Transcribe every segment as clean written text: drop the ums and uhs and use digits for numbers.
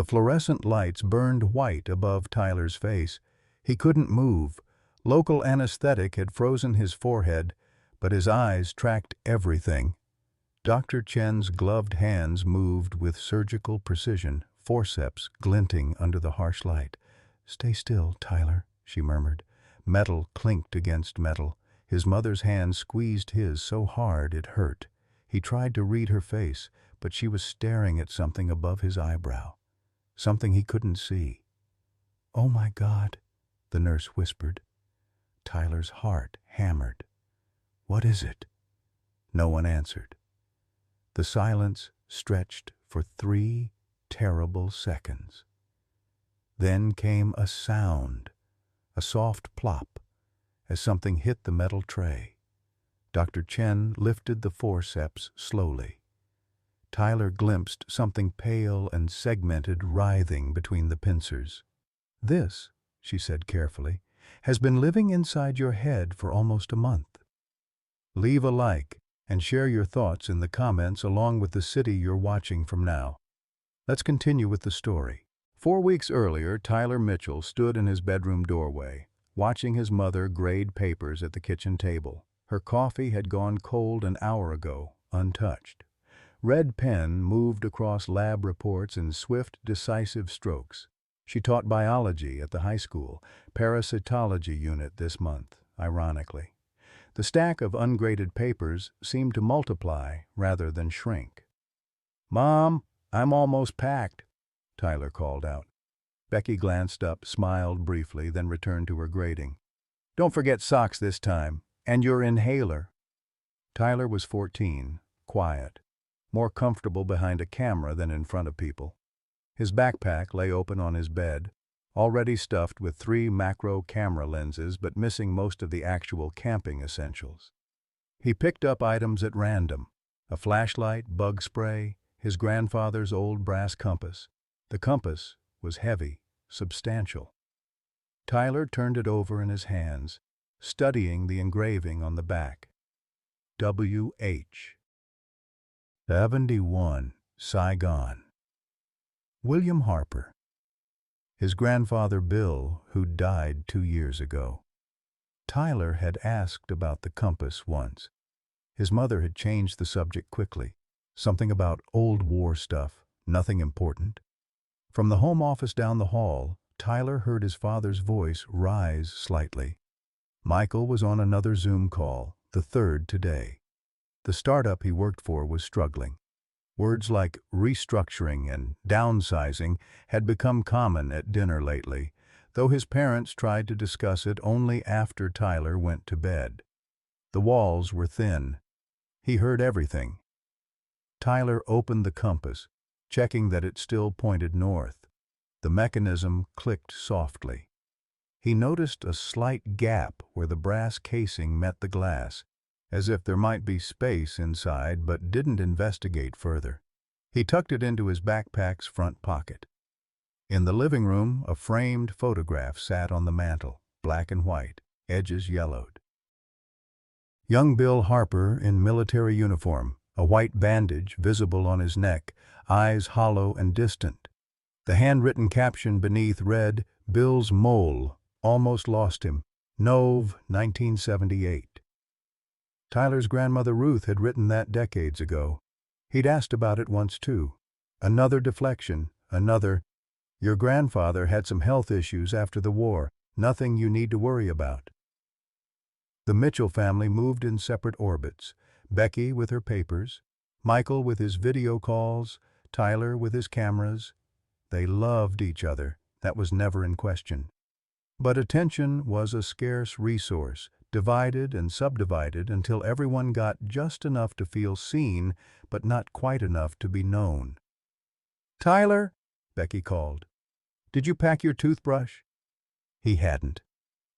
The fluorescent lights burned white above Tyler's face. He couldn't move. Local anesthetic had frozen his forehead, but his eyes tracked everything. Dr. Chen's gloved hands moved with surgical precision, forceps glinting under the harsh light. "Stay still, Tyler," she murmured. Metal clinked against metal. His mother's hand squeezed his so hard it hurt. He tried to read her face, but she was staring at something above his eyebrow. Something he couldn't see. "Oh my God," the nurse whispered. Tyler's heart hammered. "What is it?" No one answered. The silence stretched for 3 terrible seconds. Then came a sound, a soft plop, as something hit the metal tray. Dr. Chen lifted the forceps slowly. Tyler glimpsed something pale and segmented writhing between the pincers. "This," she said carefully, "has been living inside your head for almost a month." Leave a like and share your thoughts in the comments along with the city you're watching from now. Let's continue with the story. 4 weeks earlier, Tyler Mitchell stood in his bedroom doorway, watching his mother grade papers at the kitchen table. Her coffee had gone cold an hour ago, untouched. Red pen moved across lab reports in swift, decisive strokes. She taught biology at the high school, parasitology unit this month, ironically. The stack of ungraded papers seemed to multiply rather than shrink. "Mom, I'm almost packed," Tyler called out. Becky glanced up, smiled briefly, then returned to her grading. "Don't forget socks this time, and your inhaler." Tyler was 14, quiet, more comfortable behind a camera than in front of people. His backpack lay open on his bed, already stuffed with 3 macro camera lenses but missing most of the actual camping essentials. He picked up items at random: a flashlight, bug spray, his grandfather's old brass compass. The compass was heavy, substantial. Tyler turned it over in his hands, studying the engraving on the back. W.H. 71, Saigon. William Harper. His grandfather Bill, who died 2 years ago. Tyler had asked about the compass once. His mother had changed the subject quickly. Something about old war stuff, nothing important. From the home office down the hall, Tyler heard his father's voice rise slightly. Michael was on another Zoom call, the 3rd today. The startup he worked for was struggling. Words like restructuring and downsizing had become common at dinner lately, though his parents tried to discuss it only after Tyler went to bed. The walls were thin. He heard everything. Tyler opened the compass, checking that it still pointed north. The mechanism clicked softly. He noticed a slight gap where the brass casing met the glass, as if there might be space inside, but didn't investigate further. He tucked it into his backpack's front pocket. In the living room, a framed photograph sat on the mantel, black and white, edges yellowed. Young Bill Harper in military uniform, a white bandage visible on his neck, eyes hollow and distant. The handwritten caption beneath read, "Bill's mole, almost lost him. Nov, 1978. Tyler's grandmother Ruth had written that decades ago. He'd asked about it once too. Another deflection, another, "Your grandfather had some health issues after the war, nothing you need to worry about." The Mitchell family moved in separate orbits, Becky with her papers, Michael with his video calls, Tyler with his cameras. They loved each other, that was never in question. But attention was a scarce resource, divided and subdivided until everyone got just enough to feel seen, but not quite enough to be known. "Tyler," Becky called, "did you pack your toothbrush?" He hadn't.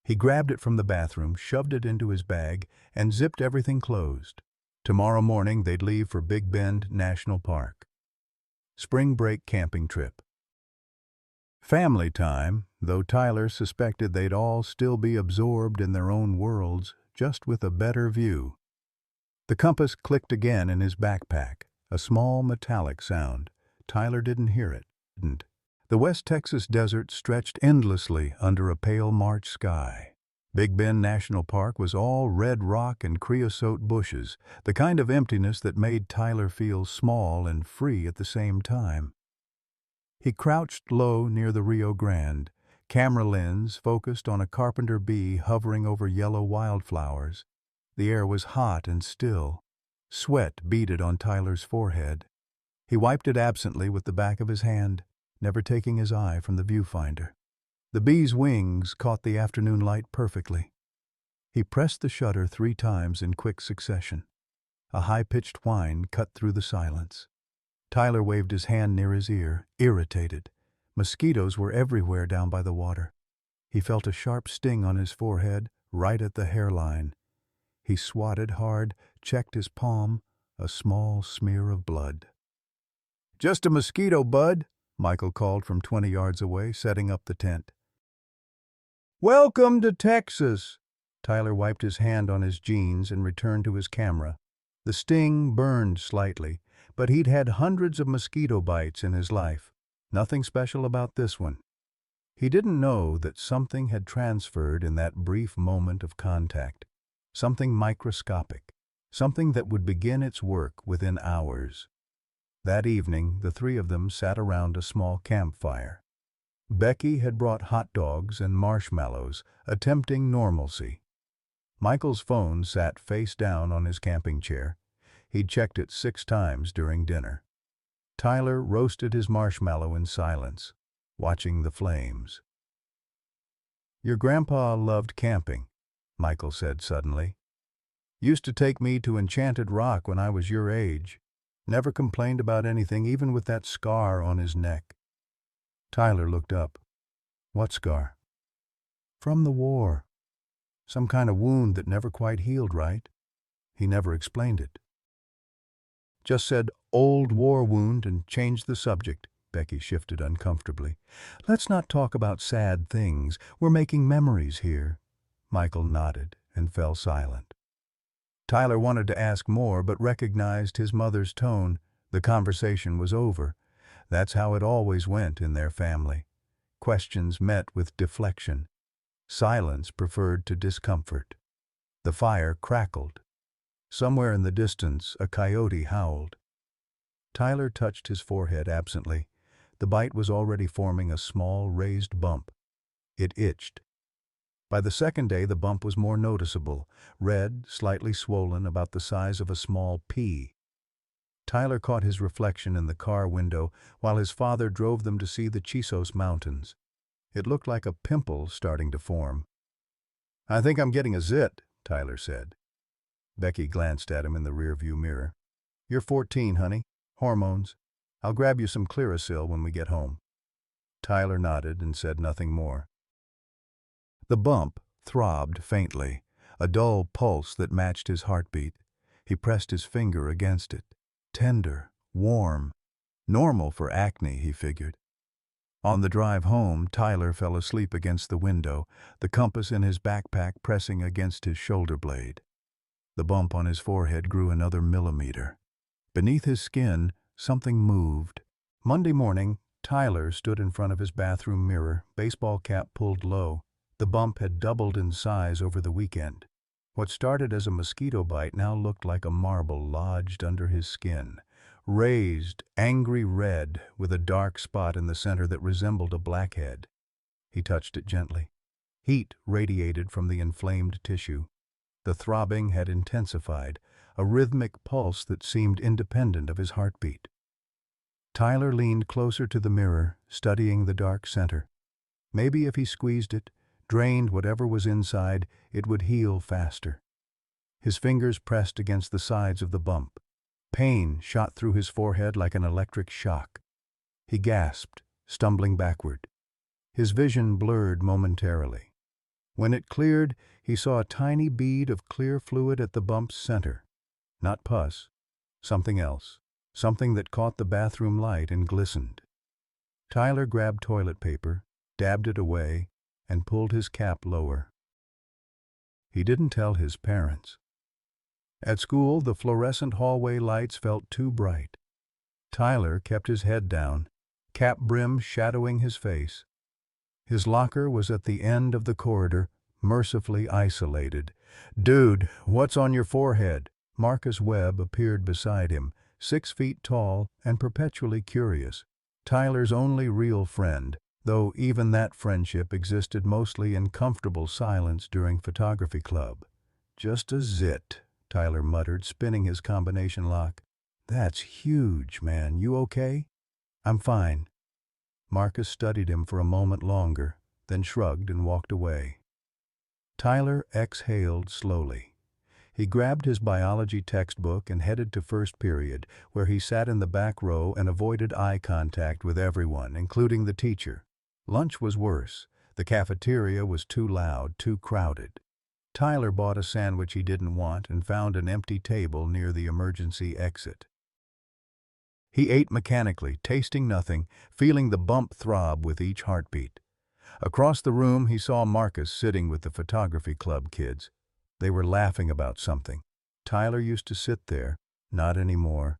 He grabbed it from the bathroom, shoved it into his bag, and zipped everything closed. Tomorrow morning they'd leave for Big Bend National Park. Spring break camping trip. Family time, though Tyler suspected they'd all still be absorbed in their own worlds, just with a better view. The compass clicked again in his backpack, a small metallic sound. Tyler didn't hear it. The West Texas desert stretched endlessly under a pale March sky. Big Bend National Park was all red rock and creosote bushes, the kind of emptiness that made Tyler feel small and free at the same time. He crouched low near the Rio Grande, camera lens focused on a carpenter bee hovering over yellow wildflowers. The air was hot and still. Sweat beaded on Tyler's forehead. He wiped it absently with the back of his hand, never taking his eye from the viewfinder. The bee's wings caught the afternoon light perfectly. He pressed the shutter 3 times in quick succession. A high-pitched whine cut through the silence. Tyler waved his hand near his ear, irritated. Mosquitoes were everywhere down by the water. He felt a sharp sting on his forehead, right at the hairline. He swatted hard, checked his palm, a small smear of blood. "Just a mosquito, bud," Michael called from 20 yards away, setting up the tent. "Welcome to Texas." Tyler wiped his hand on his jeans and returned to his camera. The sting burned slightly, but he'd had hundreds of mosquito bites in his life. Nothing special about this one. He didn't know that something had transferred in that brief moment of contact. Something microscopic. Something that would begin its work within hours. That evening, the 3 of them sat around a small campfire. Becky had brought hot dogs and marshmallows, attempting normalcy. Michael's phone sat face down on his camping chair. He'd checked it 6 times during dinner. Tyler roasted his marshmallow in silence, watching the flames. "Your grandpa loved camping," Michael said suddenly. "Used to take me to Enchanted Rock when I was your age. Never complained about anything, even with that scar on his neck." Tyler looked up. "What scar?" "From the war. Some kind of wound that never quite healed right. He never explained it. Just said, 'old war wound,' and changed the subject." Becky shifted uncomfortably. "Let's not talk about sad things. We're making memories here." Michael nodded and fell silent. Tyler wanted to ask more, but recognized his mother's tone. The conversation was over. That's how it always went in their family. Questions met with deflection. Silence preferred to discomfort. The fire crackled. Somewhere in the distance, a coyote howled. Tyler touched his forehead absently. The bite was already forming a small, raised bump. It itched. By the second day, the bump was more noticeable, red, slightly swollen, about the size of a small pea. Tyler caught his reflection in the car window while his father drove them to see the Chisos Mountains. It looked like a pimple starting to form. "I think I'm getting a zit," Tyler said. Becky glanced at him in the rearview mirror. "You're 14, honey. Hormones. I'll grab you some Clearasil when we get home." Tyler nodded and said nothing more. The bump throbbed faintly, a dull pulse that matched his heartbeat. He pressed his finger against it. Tender, warm, normal for acne, he figured. On the drive home, Tyler fell asleep against the window, the compass in his backpack pressing against his shoulder blade. The bump on his forehead grew another millimeter. Beneath his skin, something moved. Monday morning, Tyler stood in front of his bathroom mirror, baseball cap pulled low. The bump had doubled in size over the weekend. What started as a mosquito bite now looked like a marble lodged under his skin, raised, angry red, with a dark spot in the center that resembled a blackhead. He touched it gently. Heat radiated from the inflamed tissue. The throbbing had intensified, a rhythmic pulse that seemed independent of his heartbeat. Tyler leaned closer to the mirror, studying the dark center. Maybe if he squeezed it, drained whatever was inside, it would heal faster. His fingers pressed against the sides of the bump. Pain shot through his forehead like an electric shock. He gasped, stumbling backward. His vision blurred momentarily. When it cleared, he saw a tiny bead of clear fluid at the bump's center. Not pus, something else, something that caught the bathroom light and glistened. Tyler grabbed toilet paper, dabbed it away, and pulled his cap lower. He didn't tell his parents. At school, the fluorescent hallway lights felt too bright. Tyler kept his head down, cap brim shadowing his face. His locker was at the end of the corridor, mercifully isolated. "Dude, what's on your forehead?" Marcus Webb appeared beside him, 6 feet tall and perpetually curious. Tyler's only real friend, though even that friendship existed mostly in comfortable silence during photography club. "Just a zit," Tyler muttered, spinning his combination lock. "That's huge, man. You okay?" "I'm fine." Marcus studied him for a moment longer, then shrugged and walked away. Tyler exhaled slowly. He grabbed his biology textbook and headed to first period, where he sat in the back row and avoided eye contact with everyone, including the teacher. Lunch was worse. The cafeteria was too loud, too crowded. Tyler bought a sandwich he didn't want and found an empty table near the emergency exit. He ate mechanically, tasting nothing, feeling the bump throb with each heartbeat. Across the room, he saw Marcus sitting with the photography club kids. They were laughing about something. Tyler used to sit there, not anymore.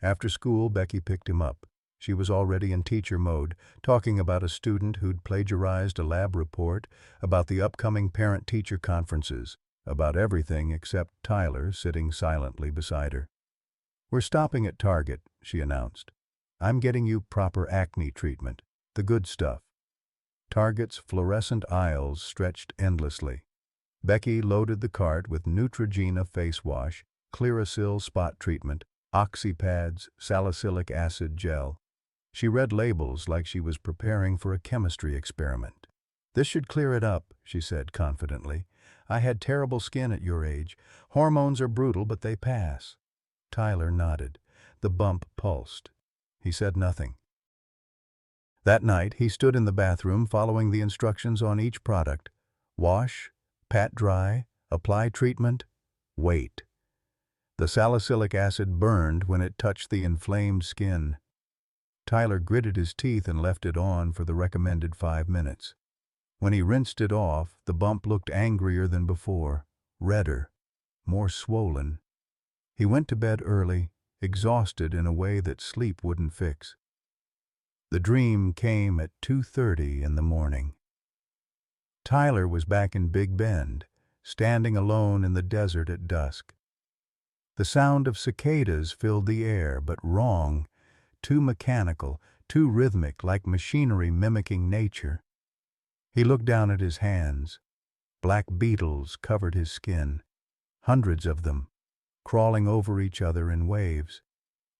After school, Becky picked him up. She was already in teacher mode, talking about a student who'd plagiarized a lab report, about the upcoming parent-teacher conferences, about everything except Tyler sitting silently beside her. "We're stopping at Target," she announced. "I'm getting you proper acne treatment, the good stuff." Target's fluorescent aisles stretched endlessly. Becky loaded the cart with Neutrogena face wash, Clearasil spot treatment, oxy pads, salicylic acid gel. She read labels like she was preparing for a chemistry experiment. "This should clear it up," she said confidently. "I had terrible skin at your age. Hormones are brutal, but they pass." Tyler nodded. The bump pulsed. He said nothing. That night, he stood in the bathroom following the instructions on each product. Wash, pat dry, apply treatment, wait. The salicylic acid burned when it touched the inflamed skin. Tyler gritted his teeth and left it on for the recommended 5 minutes. When he rinsed it off, the bump looked angrier than before, redder, more swollen. He went to bed early, exhausted in a way that sleep wouldn't fix. The dream came at 2:30 in the morning. Tyler was back in Big Bend, standing alone in the desert at dusk. The sound of cicadas filled the air, but wrong, too mechanical, too rhythmic, like machinery mimicking nature. He looked down at his hands. Black beetles covered his skin, hundreds of them, crawling over each other in waves.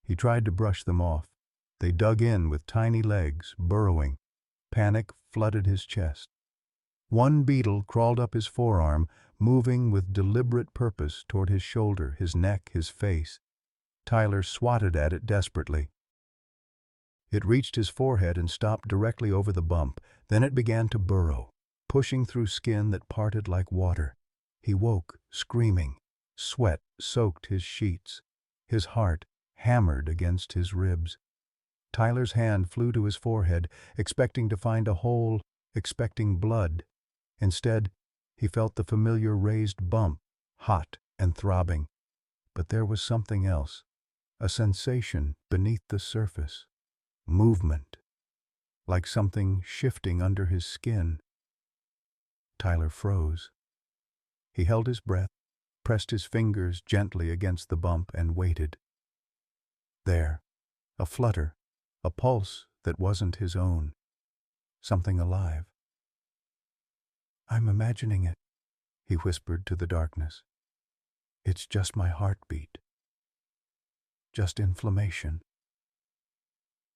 He tried to brush them off. They dug in with tiny legs, burrowing. Panic flooded his chest. One beetle crawled up his forearm, moving with deliberate purpose toward his shoulder, his neck, his face. Tyler swatted at it desperately. It reached his forehead and stopped directly over the bump. Then it began to burrow, pushing through skin that parted like water. He woke, screaming. Sweat soaked his sheets. His heart hammered against his ribs. Tyler's hand flew to his forehead, expecting to find a hole, expecting blood. Instead, he felt the familiar raised bump, hot and throbbing. But there was something else, a sensation beneath the surface. Movement, like something shifting under his skin. Tyler froze. He held his breath, pressed his fingers gently against the bump, and waited. There, a flutter, a pulse that wasn't his own. Something alive. "I'm imagining it," he whispered to the darkness. "It's just my heartbeat. Just inflammation."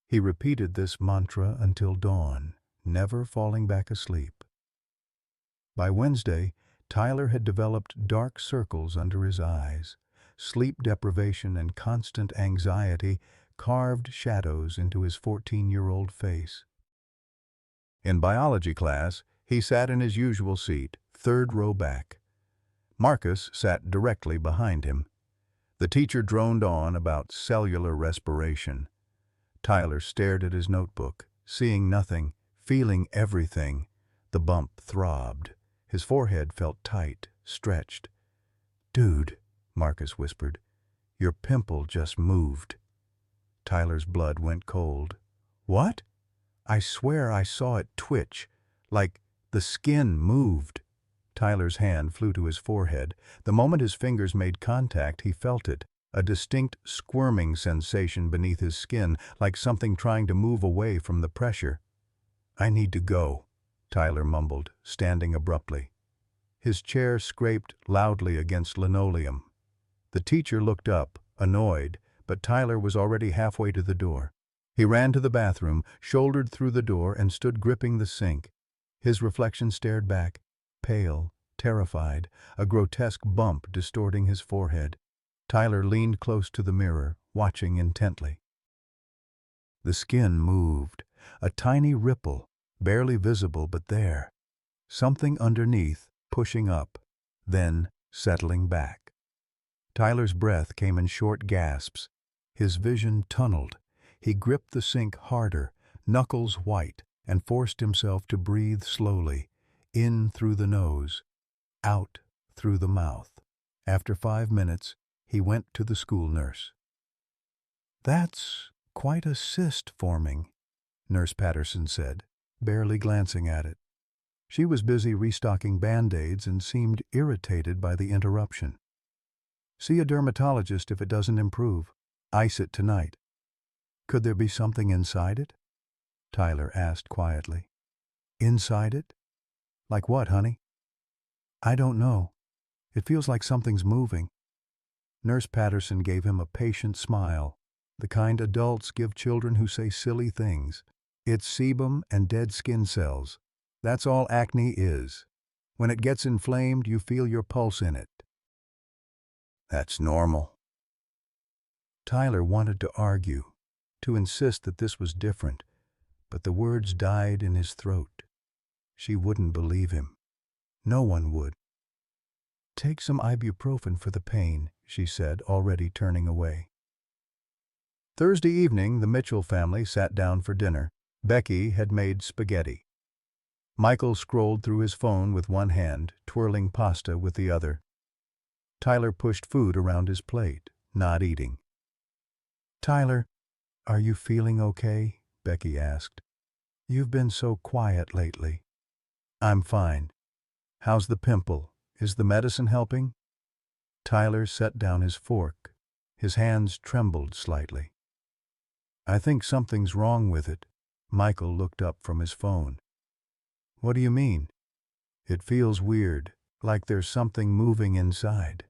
He repeated this mantra until dawn, never falling back asleep. By Wednesday, Tyler had developed dark circles under his eyes. Sleep deprivation and constant anxiety carved shadows into his 14-year-old face. In biology class, he sat in his usual seat, 3rd row back. Marcus sat directly behind him. The teacher droned on about cellular respiration. Tyler stared at his notebook, seeing nothing, feeling everything. The bump throbbed. His forehead felt tight, stretched. "Dude," Marcus whispered, "your pimple just moved." Tyler's blood went cold. "What?" I swear I saw it twitch, like the skin moved. Tyler's hand flew to his forehead. The moment his fingers made contact, he felt it, a distinct squirming sensation beneath his skin, like something trying to move away from the pressure. "I need to go," Tyler mumbled, standing abruptly. His chair scraped loudly against linoleum. The teacher looked up, annoyed, but Tyler was already halfway to the door. He ran to the bathroom, shouldered through the door, and stood gripping the sink. His reflection stared back, pale, terrified, a grotesque bump distorting his forehead. Tyler leaned close to the mirror, watching intently. The skin moved, a tiny ripple, barely visible but there. Something underneath, pushing up, then settling back. Tyler's breath came in short gasps. His vision tunneled. He gripped the sink harder, knuckles white, and forced himself to breathe slowly, in through the nose, out through the mouth. After 5 minutes, he went to the school nurse. "That's quite a cyst forming," Nurse Patterson said, barely glancing at it. She was busy restocking Band-Aids and seemed irritated by the interruption. "See a dermatologist if it doesn't improve. Ice it tonight." "Could there be something inside it?" Tyler asked quietly. "Inside it? Like what, honey?" "I don't know. It feels like something's moving." Nurse Patterson gave him a patient smile, the kind adults give children who say silly things. "It's sebum and dead skin cells. That's all acne is. When it gets inflamed, you feel your pulse in it." "That's normal." Tyler wanted to argue, to insist that this was different, but the words died in his throat. She wouldn't believe him. No one would. "Take some ibuprofen for the pain," she said, already turning away. Thursday evening, the Mitchell family sat down for dinner. Becky had made spaghetti. Michael scrolled through his phone with one hand, twirling pasta with the other. Tyler pushed food around his plate, not eating. "Tyler, are you feeling okay?" Becky asked. "You've been so quiet lately." "I'm fine. How's the pimple? Is the medicine helping?" Tyler set down his fork. His hands trembled slightly. "I think something's wrong with it." Michael looked up from his phone. "What do you mean?" "It feels weird, like there's something moving inside."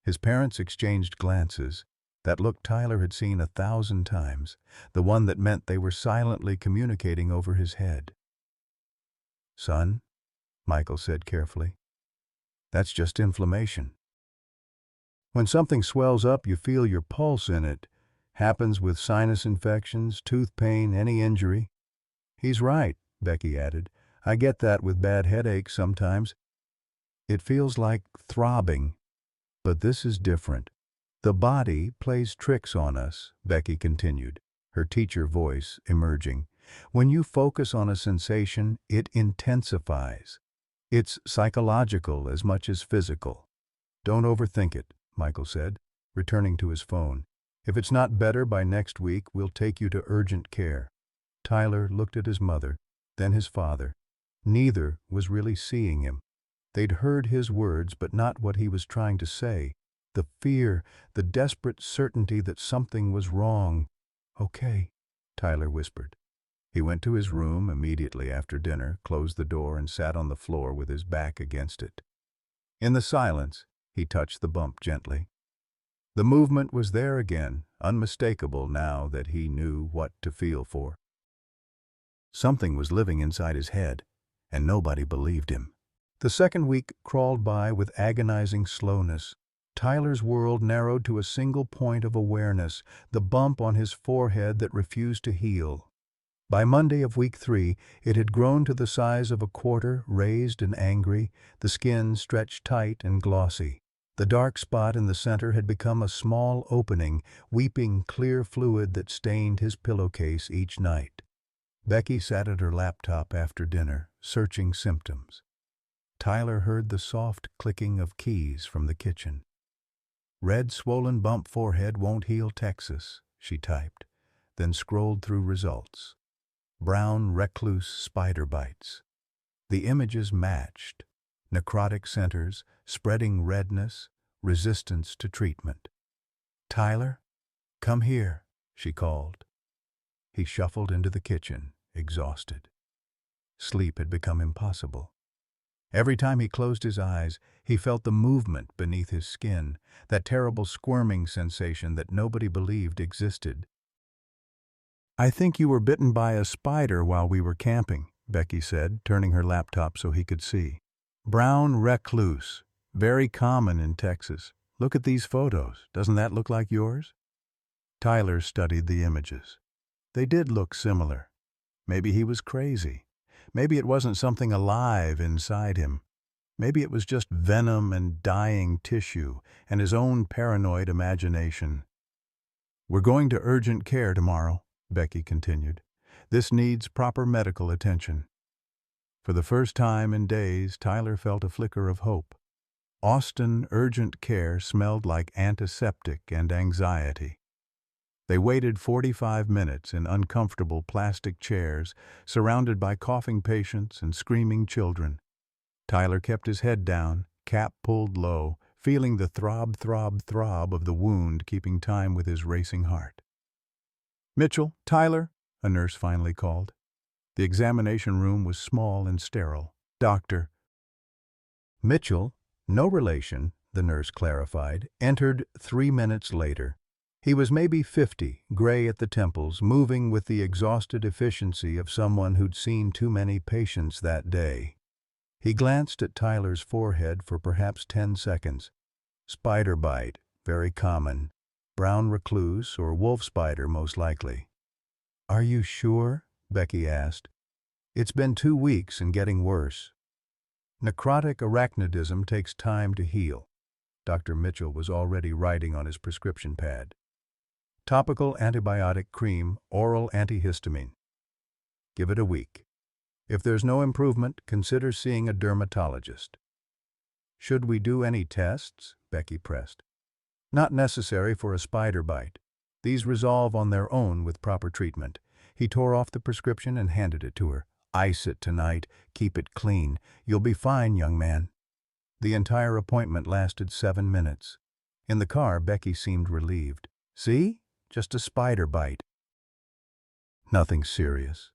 His parents exchanged glances. That look Tyler had seen 1,000 times, the one that meant they were silently communicating over his head. "Son," Michael said carefully, "that's just inflammation. When something swells up, you feel your pulse in it. Happens with sinus infections, tooth pain, any injury." "He's right," Becky added. "I get that with bad headaches sometimes. It feels like throbbing. But this is different. The body plays tricks on us," Becky continued, her teacher voice emerging. "When you focus on a sensation, it intensifies. It's psychological as much as physical." "Don't overthink it," Michael said, returning to his phone. "If it's not better by next week, we'll take you to urgent care." Tyler looked at his mother, then his father. Neither was really seeing him. They'd heard his words, but not what he was trying to say. The fear, the desperate certainty that something was wrong. "Okay," Tyler whispered. He went to his room immediately after dinner, closed the door, and sat on the floor with his back against it. In the silence, he touched the bump gently. The movement was there again, unmistakable now that he knew what to feel for. Something was living inside his head, and nobody believed him. The second week crawled by with agonizing slowness. Tyler's world narrowed to a single point of awareness, the bump on his forehead that refused to heal. By Monday of week 3, it had grown to the size of a quarter, raised and angry, the skin stretched tight and glossy. The dark spot in the center had become a small opening, weeping clear fluid that stained his pillowcase each night. Becky sat at her laptop after dinner, searching symptoms. Tyler heard the soft clicking of keys from the kitchen. "Red swollen bump forehead won't heal Texas," she typed, then scrolled through results. brown recluse spider bites. The images matched: necrotic centers, spreading redness, resistance to treatment. "Tyler, come here," she called. He shuffled into the kitchen, exhausted. Sleep had become impossible. Every time he closed his eyes, he felt the movement beneath his skin, that terrible squirming sensation that nobody believed existed. "I think you were bitten by a spider while we were camping," Becky said, turning her laptop so he could see. "Brown recluse, very common in Texas. Look at these photos. Doesn't that look like yours?" Tyler studied the images. They did look similar. Maybe he was crazy. Maybe it wasn't something alive inside him. Maybe it was just venom and dying tissue and his own paranoid imagination. "We're going to urgent care tomorrow," Becky continued. "This needs proper medical attention." For the first time in days, Tyler felt a flicker of hope. Austin urgent care smelled like antiseptic and anxiety. They waited 45 minutes in uncomfortable plastic chairs, surrounded by coughing patients and screaming children. Tyler kept his head down, cap pulled low, feeling the throb, throb, throb of the wound keeping time with his racing heart. "Mitchell, Tyler," a nurse finally called. The examination room was small and sterile. "Doctor." Mitchell, no relation, the nurse clarified, entered 3 minutes later. He was maybe 50, gray at the temples, moving with the exhausted efficiency of someone who'd seen too many patients that day. He glanced at Tyler's forehead for perhaps 10 seconds. "Spider bite, very common. Brown recluse or wolf spider most likely." "Are you sure?" Becky asked. "It's been 2 weeks and getting worse." "Necrotic arachnidism takes time to heal." Dr. Mitchell was already writing on his prescription pad. "Topical antibiotic cream, oral antihistamine. Give it a week. If there's no improvement, consider seeing a dermatologist." "Should we do any tests?" Becky pressed. "Not necessary for a spider bite. These resolve on their own with proper treatment." He tore off the prescription and handed it to her. "Ice it tonight. Keep it clean. You'll be fine, young man." The entire appointment lasted 7 minutes. In the car, Becky seemed relieved. "See? Just a spider bite. Nothing serious."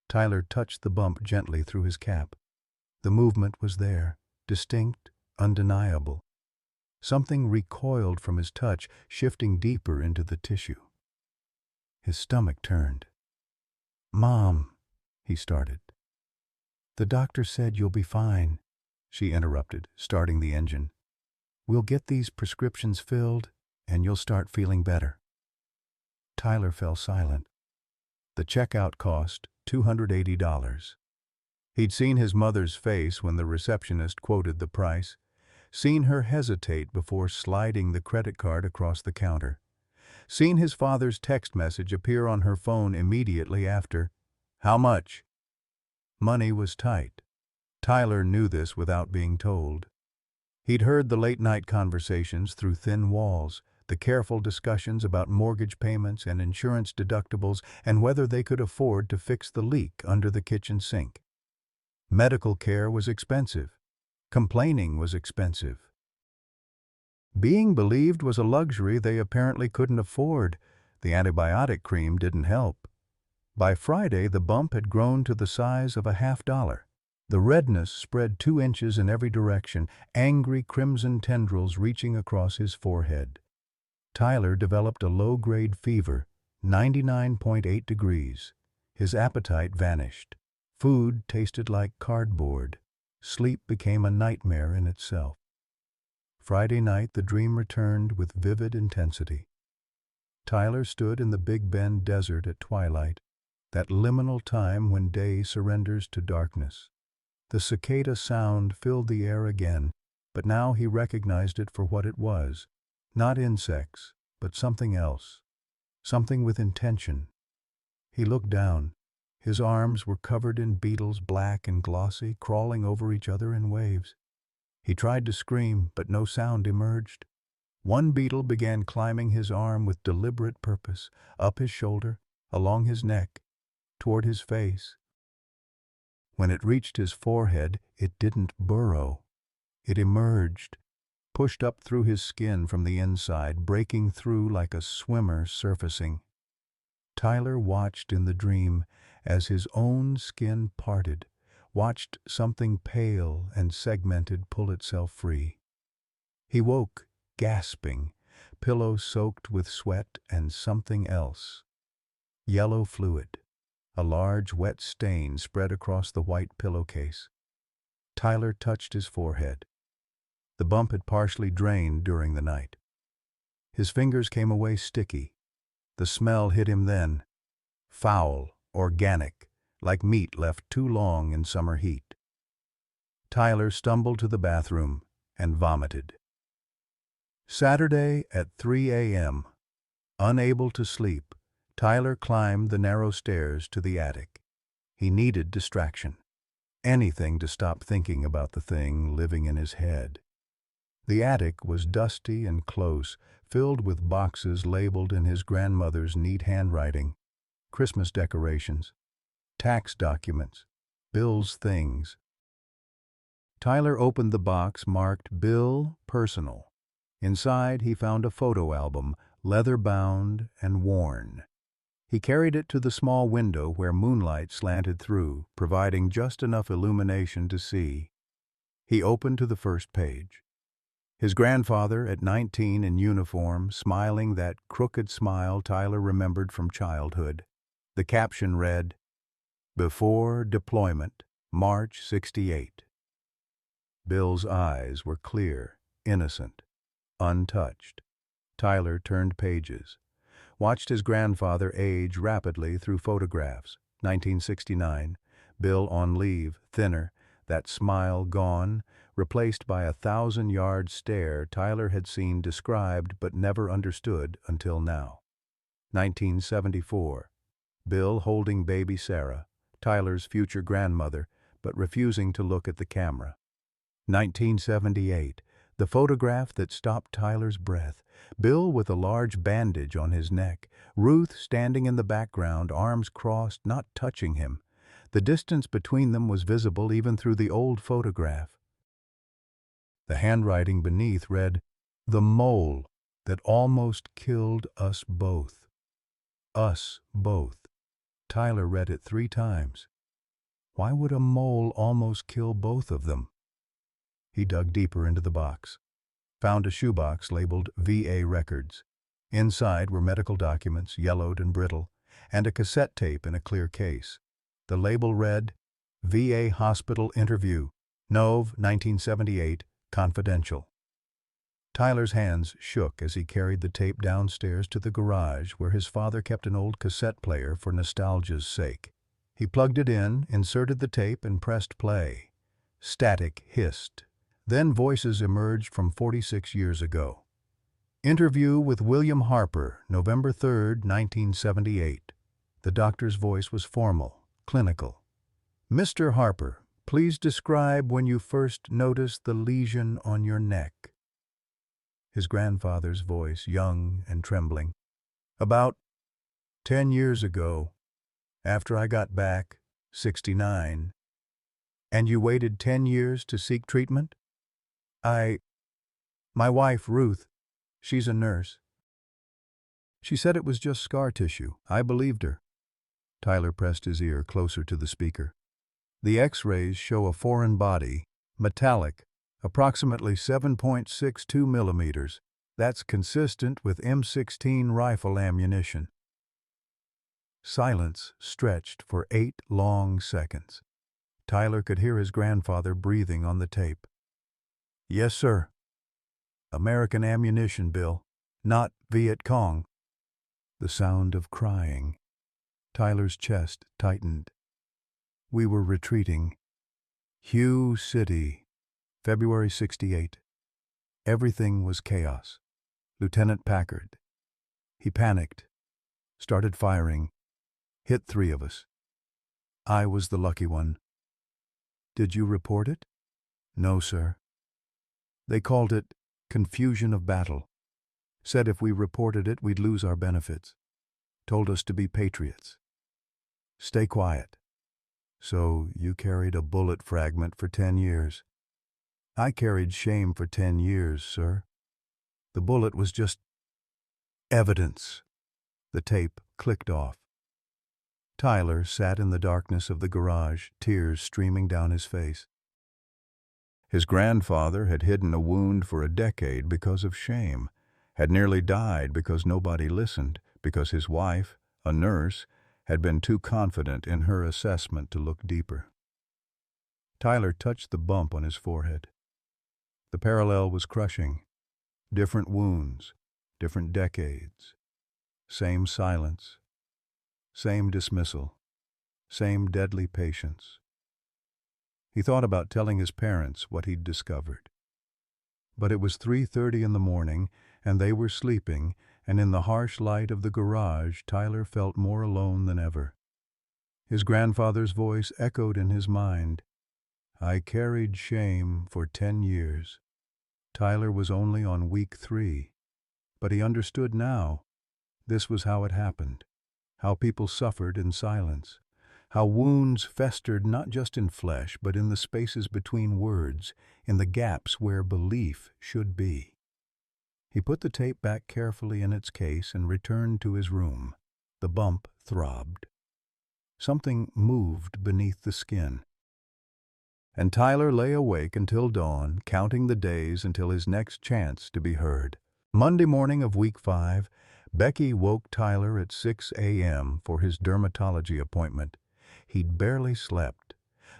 Tyler touched the bump gently through his cap. The movement was there, distinct, undeniable. Something recoiled from his touch, shifting deeper into the tissue. His stomach turned. "Mom," he started. "The doctor said you'll be fine," she interrupted, starting the engine. "We'll get these prescriptions filled, and you'll start feeling better." Tyler fell silent. The checkout cost $280. He'd seen his mother's face when the receptionist quoted the price, seen her hesitate before sliding the credit card across the counter, seen his father's text message appear on her phone immediately after. "How much?" Money was tight. Tyler knew this without being told. He'd heard the late-night conversations through thin walls, the careful discussions about mortgage payments and insurance deductibles and whether they could afford to fix the leak under the kitchen sink. Medical care was expensive. Complaining was expensive. Being believed was a luxury they apparently couldn't afford. The antibiotic cream didn't help. By Friday, the bump had grown to the size of a $50. The redness spread 2 inches in every direction, angry crimson tendrils reaching across his forehead. Tyler developed a low-grade fever, 99.8 degrees. His appetite vanished. Food tasted like cardboard. Sleep became a nightmare in itself. Friday night, the dream returned with vivid intensity. Tyler stood in the Big Bend desert at twilight, that liminal time when day surrenders to darkness. The cicada sound filled the air again, but now he recognized it for what it was. Not insects, but something else. Something with intention. He looked down. His arms were covered in beetles, black and glossy, crawling over each other in waves. He tried to scream, but no sound emerged. One beetle began climbing his arm with deliberate purpose, up his shoulder, along his neck. toward his face. When it reached his forehead, it didn't burrow. It emerged, pushed up through his skin from the inside, breaking through like a swimmer surfacing. Tyler watched in the dream as his own skin parted, watched something pale and segmented pull itself free. He woke, gasping, pillow soaked with sweat and something else. Yellow fluid. A large wet stain spread across the white pillowcase. Tyler touched his forehead. The bump had partially drained during the night. His fingers came away sticky. The smell hit him then. Foul, organic, like meat left too long in summer heat. Tyler stumbled to the bathroom and vomited. Saturday at 3 a.m. Unable to sleep, Tyler climbed the narrow stairs to the attic. He needed distraction. Anything to stop thinking about the thing living in his head. The attic was dusty and close, filled with boxes labeled in his grandmother's neat handwriting. Christmas decorations, tax documents, Bill's things. Tyler opened the box marked Bill Personal. Inside he found a photo album, leather-bound and worn. He carried it to the small window where moonlight slanted through, providing just enough illumination to see. He opened to the first page. His grandfather, at 19 in uniform, smiling that crooked smile Tyler remembered from childhood. The caption read, "Before deployment, March '68. Bill's eyes were clear, innocent, untouched. Tyler turned pages, watched his grandfather age rapidly through photographs. 1969, Bill on leave, thinner, that smile gone, replaced by a 1,000-yard stare Tyler had seen described but never understood until now. 1974, Bill holding baby Sarah, Tyler's future grandmother, but refusing to look at the camera. 1978, the photograph that stopped Tyler's breath, Bill with a large bandage on his neck, Ruth standing in the background, arms crossed, not touching him. The distance between them was visible even through the old photograph. The handwriting beneath read, "The mole that almost killed us both." Us both. Tyler read it 3 times. Why would a mole almost kill both of them? He dug deeper into the box. Found a shoebox labeled VA Records. Inside were medical documents, yellowed and brittle, and a cassette tape in a clear case. The label read, "VA Hospital Interview, Nov. 1978, Confidential." Tyler's hands shook as he carried the tape downstairs to the garage where his father kept an old cassette player for nostalgia's sake. He plugged it in, inserted the tape, and pressed play. Static hissed. Then voices emerged from 46 years ago. Interview with William Harper, November 3, 1978. The doctor's voice was formal, clinical. "Mr. Harper, please describe when you first noticed the lesion on your neck." His grandfather's voice, young and trembling. "About 10 years ago, after I got back, 69. And you waited 10 years to seek treatment?" My wife, Ruth, she's a nurse. She said it was just scar tissue. I believed her." Tyler pressed his ear closer to the speaker. "The X-rays show a foreign body, metallic, approximately 7.62 millimeters. That's consistent with M16 rifle ammunition." Silence stretched for 8 long seconds. Tyler could hear his grandfather breathing on the tape. "Yes, sir. American ammunition, Bill. Not Viet Cong." The sound of crying. Tyler's chest tightened. "We were retreating. Hugh City, February '68. Everything was chaos. Lieutenant Packard. He panicked, started firing, hit 3 of us. I was the lucky one." "Did you report it?" "No, sir. They called it confusion of battle. Said if we reported it, we'd lose our benefits. Told us to be patriots." Stay quiet. So you carried a bullet fragment for 10 years. I carried shame for 10 years, sir. The bullet was just evidence. The tape clicked off. Tyler sat in the darkness of the garage, tears streaming down his face. His grandfather had hidden a wound for a decade because of shame, had nearly died because nobody listened, because his wife, a nurse, had been too confident in her assessment to look deeper. Tyler touched the bump on his forehead. The parallel was crushing. Different wounds, different decades. Same silence, same dismissal, same deadly patience. He thought about telling his parents what he'd discovered. But it was 3:30 in the morning, and they were sleeping, and in the harsh light of the garage, Tyler felt more alone than ever. His grandfather's voice echoed in his mind. I carried shame for 10 years. Tyler was only on week 3, but he understood now. This was how it happened, how people suffered in silence, how wounds festered not just in flesh, but in the spaces between words, in the gaps where belief should be. He put the tape back carefully in its case and returned to his room. The bump throbbed. Something moved beneath the skin. And Tyler lay awake until dawn, counting the days until his next chance to be heard. Monday morning of week 5, Becky woke Tyler at 6 a.m. for his dermatology appointment. He'd barely slept.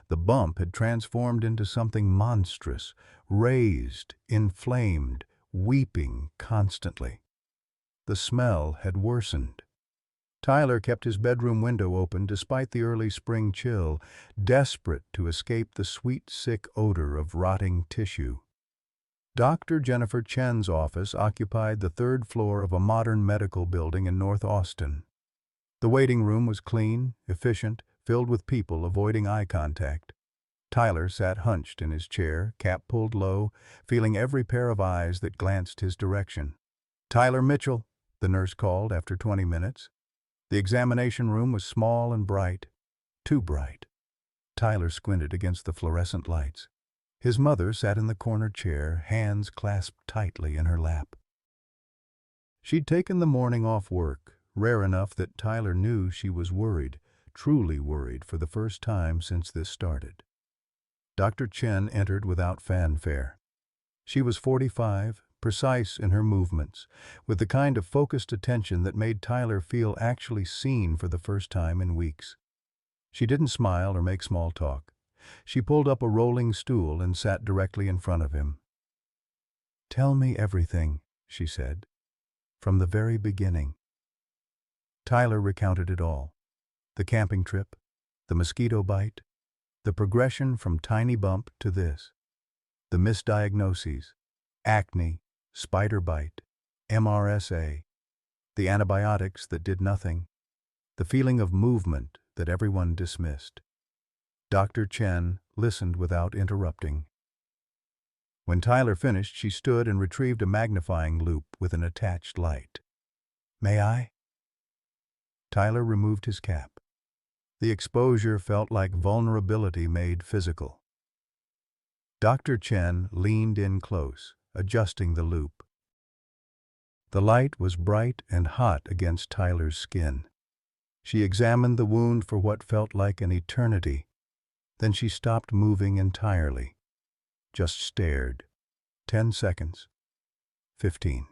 The bump had transformed into something monstrous, raised, inflamed, weeping constantly. The smell had worsened. Tyler kept his bedroom window open despite the early spring chill, desperate to escape the sweet, sick odor of rotting tissue. Dr. Jennifer Chen's office occupied the 3rd floor of a modern medical building in North Austin. The waiting room was clean, efficient, filled with people avoiding eye contact. Tyler sat hunched in his chair, cap pulled low, feeling every pair of eyes that glanced his direction. Tyler Mitchell, the nurse called after 20 minutes. The examination room was small and bright, too bright. Tyler squinted against the fluorescent lights. His mother sat in the corner chair, hands clasped tightly in her lap. She'd taken the morning off work, rare enough that Tyler knew she was worried, truly worried for the first time since this started. Dr. Chen entered without fanfare. She was 45, precise in her movements, with the kind of focused attention that made Tyler feel actually seen for the first time in weeks. She didn't smile or make small talk. She pulled up a rolling stool and sat directly in front of him. "Tell me everything," she said, "from the very beginning." Tyler recounted it all. The camping trip, the mosquito bite, the progression from tiny bump to this, the misdiagnoses, acne, spider bite, MRSA, the antibiotics that did nothing, the feeling of movement that everyone dismissed. Dr. Chen listened without interrupting. When Tyler finished, she stood and retrieved a magnifying loupe with an attached light. "May I?" Tyler removed his cap. The exposure felt like vulnerability made physical. Dr. Chen leaned in close, adjusting the loupe. The light was bright and hot against Tyler's skin. She examined the wound for what felt like an eternity. Then she stopped moving entirely. Just stared. 10 seconds. 15.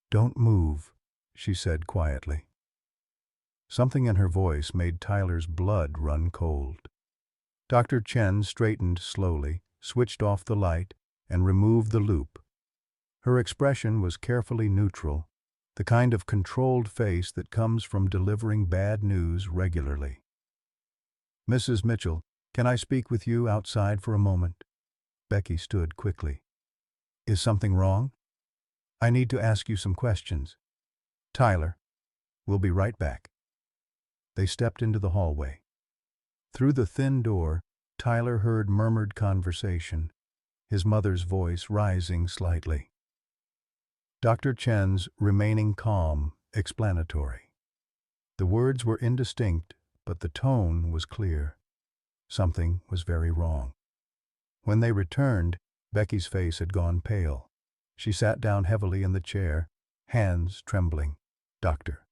"Don't move," she said quietly. Something in her voice made Tyler's blood run cold. Dr. Chen straightened slowly, switched off the light, and removed the loupe. Her expression was carefully neutral, the kind of controlled face that comes from delivering bad news regularly. "Mrs. Mitchell, can I speak with you outside for a moment?" Becky stood quickly. "Is something wrong? I need to ask you some questions." "Tyler, we'll be right back." They stepped into the hallway. Through the thin door, Tyler heard murmured conversation, his mother's voice rising slightly. Dr. Chen's remaining calm, explanatory. The words were indistinct, but the tone was clear. Something was very wrong. When they returned, Becky's face had gone pale. She sat down heavily in the chair, hands trembling. "Doctor."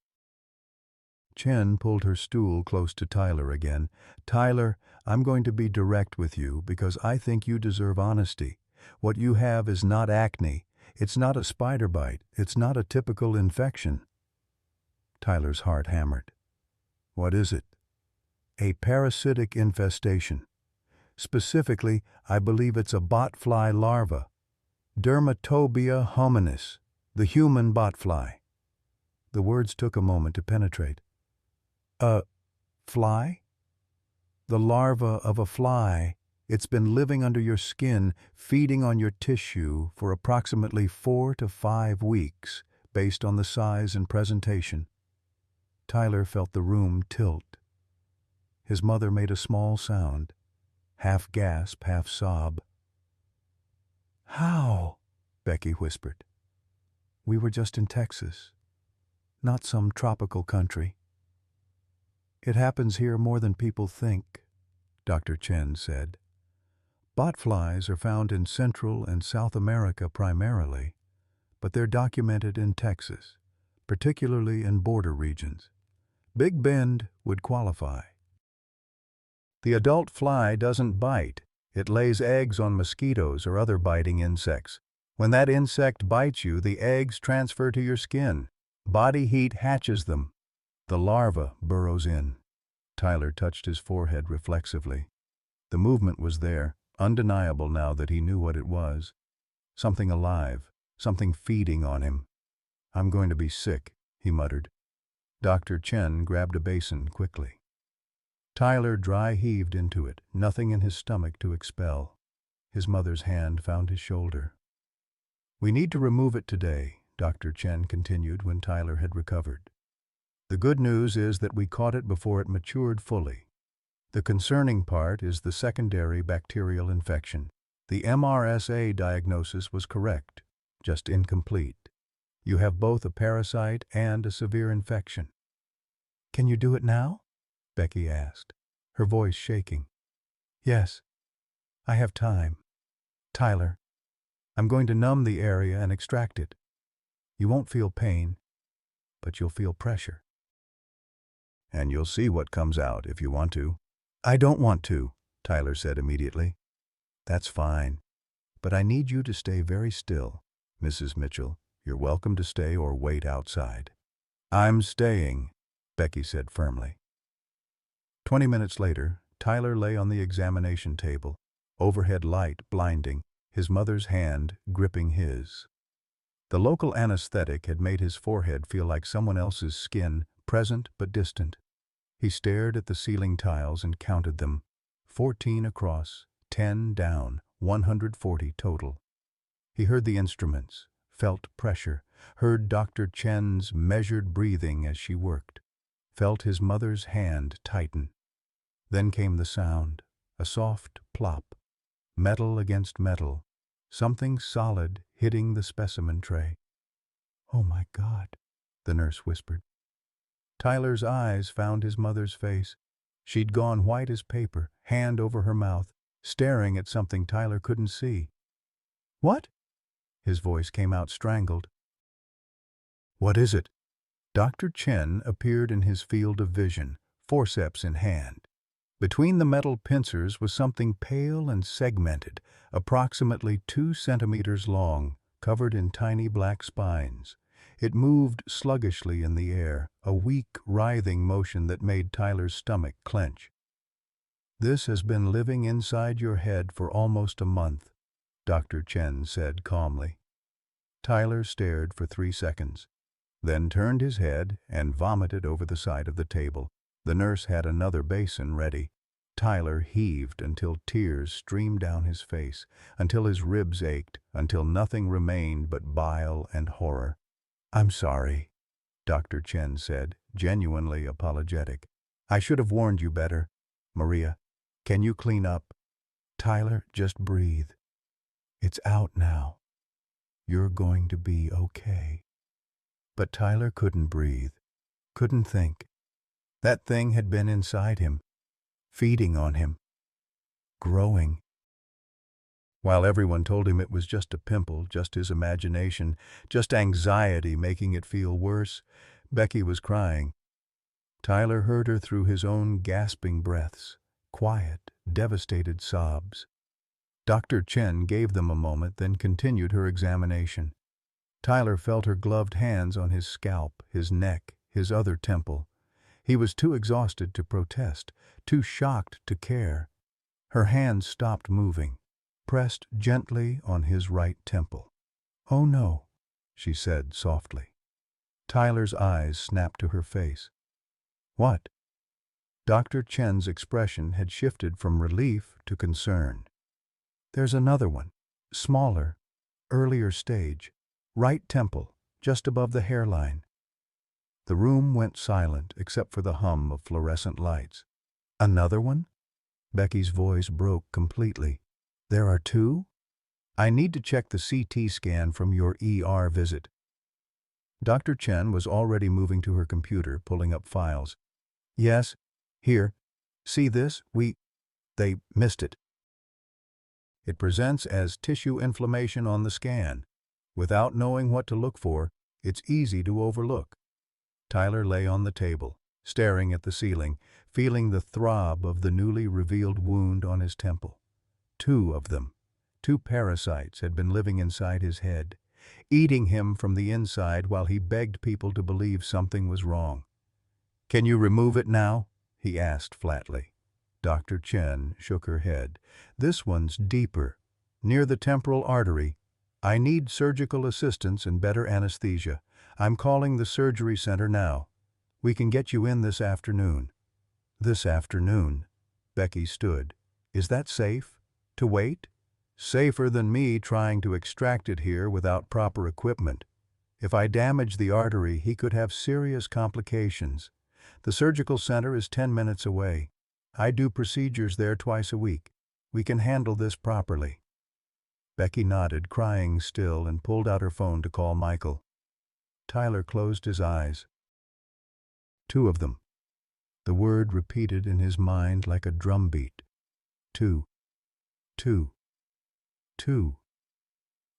Chen pulled her stool close to Tyler again. "Tyler, I'm going to be direct with you because I think you deserve honesty. What you have is not acne. It's not a spider bite. It's not a typical infection." Tyler's heart hammered. "What is it?" "A parasitic infestation. Specifically, I believe it's a botfly larva. Dermatobia hominis, the human botfly." The words took a moment to penetrate. "A fly?" "The larva of a fly. It's been living under your skin, feeding on your tissue for approximately 4 to 5 weeks, based on the size and presentation." Tyler felt the room tilt. His mother made a small sound, half gasp, half sob. "How?" Becky whispered. "We were just in Texas, not some tropical country." "It happens here more than people think," Dr. Chen said. "Botflies are found in Central and South America primarily, but they're documented in Texas, particularly in border regions. Big Bend would qualify." "The adult fly doesn't bite. It lays eggs on mosquitoes or other biting insects. When that insect bites you, the eggs transfer to your skin. Body heat hatches them. The larva burrows in." Tyler touched his forehead reflexively. The movement was there, undeniable now that he knew what it was. Something alive, something feeding on him. "I'm going to be sick," he muttered. Dr. Chen grabbed a basin quickly. Tyler dry heaved into it, nothing in his stomach to expel. His mother's hand found his shoulder. "We need to remove it today," Dr. Chen continued when Tyler had recovered. "The good news is that we caught it before it matured fully. The concerning part is the secondary bacterial infection. The MRSA diagnosis was correct, just incomplete. You have both a parasite and a severe infection." "Can you do it now?" Becky asked, her voice shaking. "Yes, I have time. Tyler, I'm going to numb the area and extract it. You won't feel pain, but you'll feel pressure. And you'll see what comes out if you want to." "I don't want to," Tyler said immediately. "That's fine, but I need you to stay very still. Mrs. Mitchell, you're welcome to stay or wait outside." "I'm staying," Becky said firmly. 20 minutes later, Tyler lay on the examination table, overhead light blinding, his mother's hand gripping his. The local anesthetic had made his forehead feel like someone else's skin, present but distant. He stared at the ceiling tiles and counted them. 14 across, 10 down, 140 total. He heard the instruments, felt pressure, heard Dr. Chen's measured breathing as she worked, felt his mother's hand tighten. Then came the sound, a soft plop, metal against metal, something solid hitting the specimen tray. "Oh my God," the nurse whispered. Tyler's eyes found his mother's face. She'd gone white as paper, hand over her mouth, staring at something Tyler couldn't see. "What?" His voice came out strangled. "What is it?" Dr. Chen appeared in his field of vision, forceps in hand. Between the metal pincers was something pale and segmented, approximately 2 centimeters long, covered in tiny black spines. It moved sluggishly in the air, a weak, writhing motion that made Tyler's stomach clench. "This has been living inside your head for almost a month," Dr. Chen said calmly. Tyler stared for 3 seconds, then turned his head and vomited over the side of the table. The nurse had another basin ready. Tyler heaved until tears streamed down his face, until his ribs ached, until nothing remained but bile and horror. "I'm sorry," Dr. Chen said, genuinely apologetic. "I should have warned you better. Maria, can you clean up?" "Tyler, just breathe. It's out now. You're going to be okay." But Tyler couldn't breathe, couldn't think. That thing had been inside him, feeding on him, growing. While everyone told him it was just a pimple, just his imagination, just anxiety making it feel worse, Becky was crying. Tyler heard her through his own gasping breaths, quiet, devastated sobs. Dr. Chen gave them a moment, then continued her examination. Tyler felt her gloved hands on his scalp, his neck, his other temple. He was too exhausted to protest, too shocked to care. Her hands stopped moving, pressed gently on his right temple. "Oh no," she said softly. Tyler's eyes snapped to her face. "What?" Dr. Chen's expression had shifted from relief to concern. "There's another one, smaller, earlier stage, right temple, just above the hairline." The room went silent except for the hum of fluorescent lights. "Another one?" Becky's voice broke completely. "There are two? I need to check the CT scan from your ER visit." Dr. Chen was already moving to her computer, pulling up files. "Yes, here. See this? They missed it. It presents as tissue inflammation on the scan. Without knowing what to look for, it's easy to overlook." Tyler lay on the table, staring at the ceiling, feeling the throb of the newly revealed wound on his temple. Two of them. Two parasites had been living inside his head, eating him from the inside while he begged people to believe something was wrong. "Can you remove it now?" he asked flatly. Dr. Chen shook her head. "This one's deeper, near the temporal artery. I need surgical assistance and better anesthesia. I'm calling the surgery center now. We can get you in this afternoon." "This afternoon?" Becky stood. "Is that safe? To wait?" "Safer than me trying to extract it here without proper equipment. If I damage the artery, he could have serious complications. The surgical center is 10 minutes away. I do procedures there twice a week. We can handle this properly." Becky nodded, crying still, and pulled out her phone to call Michael. Tyler closed his eyes. Two of them. The word repeated in his mind like a drumbeat. Two. Two. Two.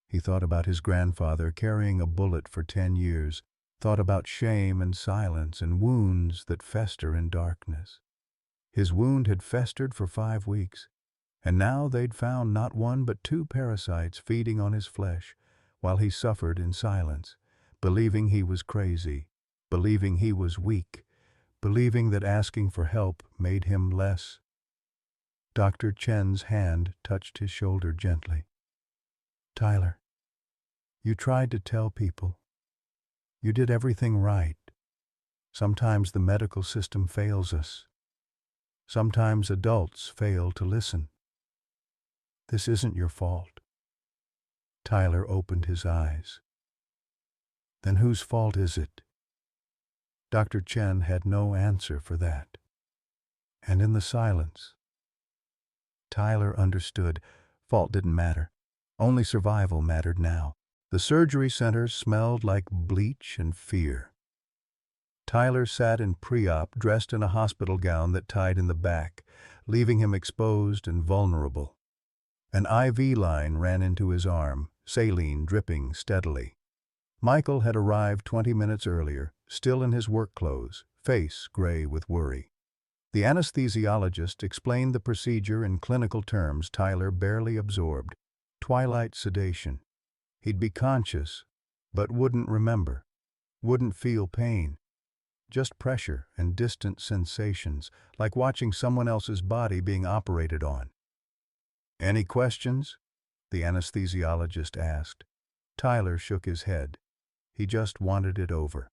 He thought about his grandfather carrying a bullet for 10 years, thought about shame and silence and wounds that fester in darkness. His wound had festered for 5 weeks, and now they'd found not one but two parasites feeding on his flesh, while he suffered in silence, believing he was crazy, believing he was weak, believing that asking for help made him less. Dr. Chen's hand touched his shoulder gently. "Tyler, you tried to tell people. You did everything right. Sometimes the medical system fails us. Sometimes adults fail to listen. This isn't your fault." Tyler opened his eyes. "Then whose fault is it?" Dr. Chen had no answer for that. And in the silence, Tyler understood. Fault didn't matter. Only survival mattered now. The surgery center smelled like bleach and fear. Tyler sat in pre-op, dressed in a hospital gown that tied in the back, leaving him exposed and vulnerable. An IV line ran into his arm, saline dripping steadily. Michael had arrived 20 minutes earlier, still in his work clothes, face gray with worry. The anesthesiologist explained the procedure in clinical terms Tyler barely absorbed. Twilight sedation. He'd be conscious, but wouldn't remember, wouldn't feel pain. Just pressure and distant sensations, like watching someone else's body being operated on. "Any questions?" the anesthesiologist asked. Tyler shook his head. He just wanted it over.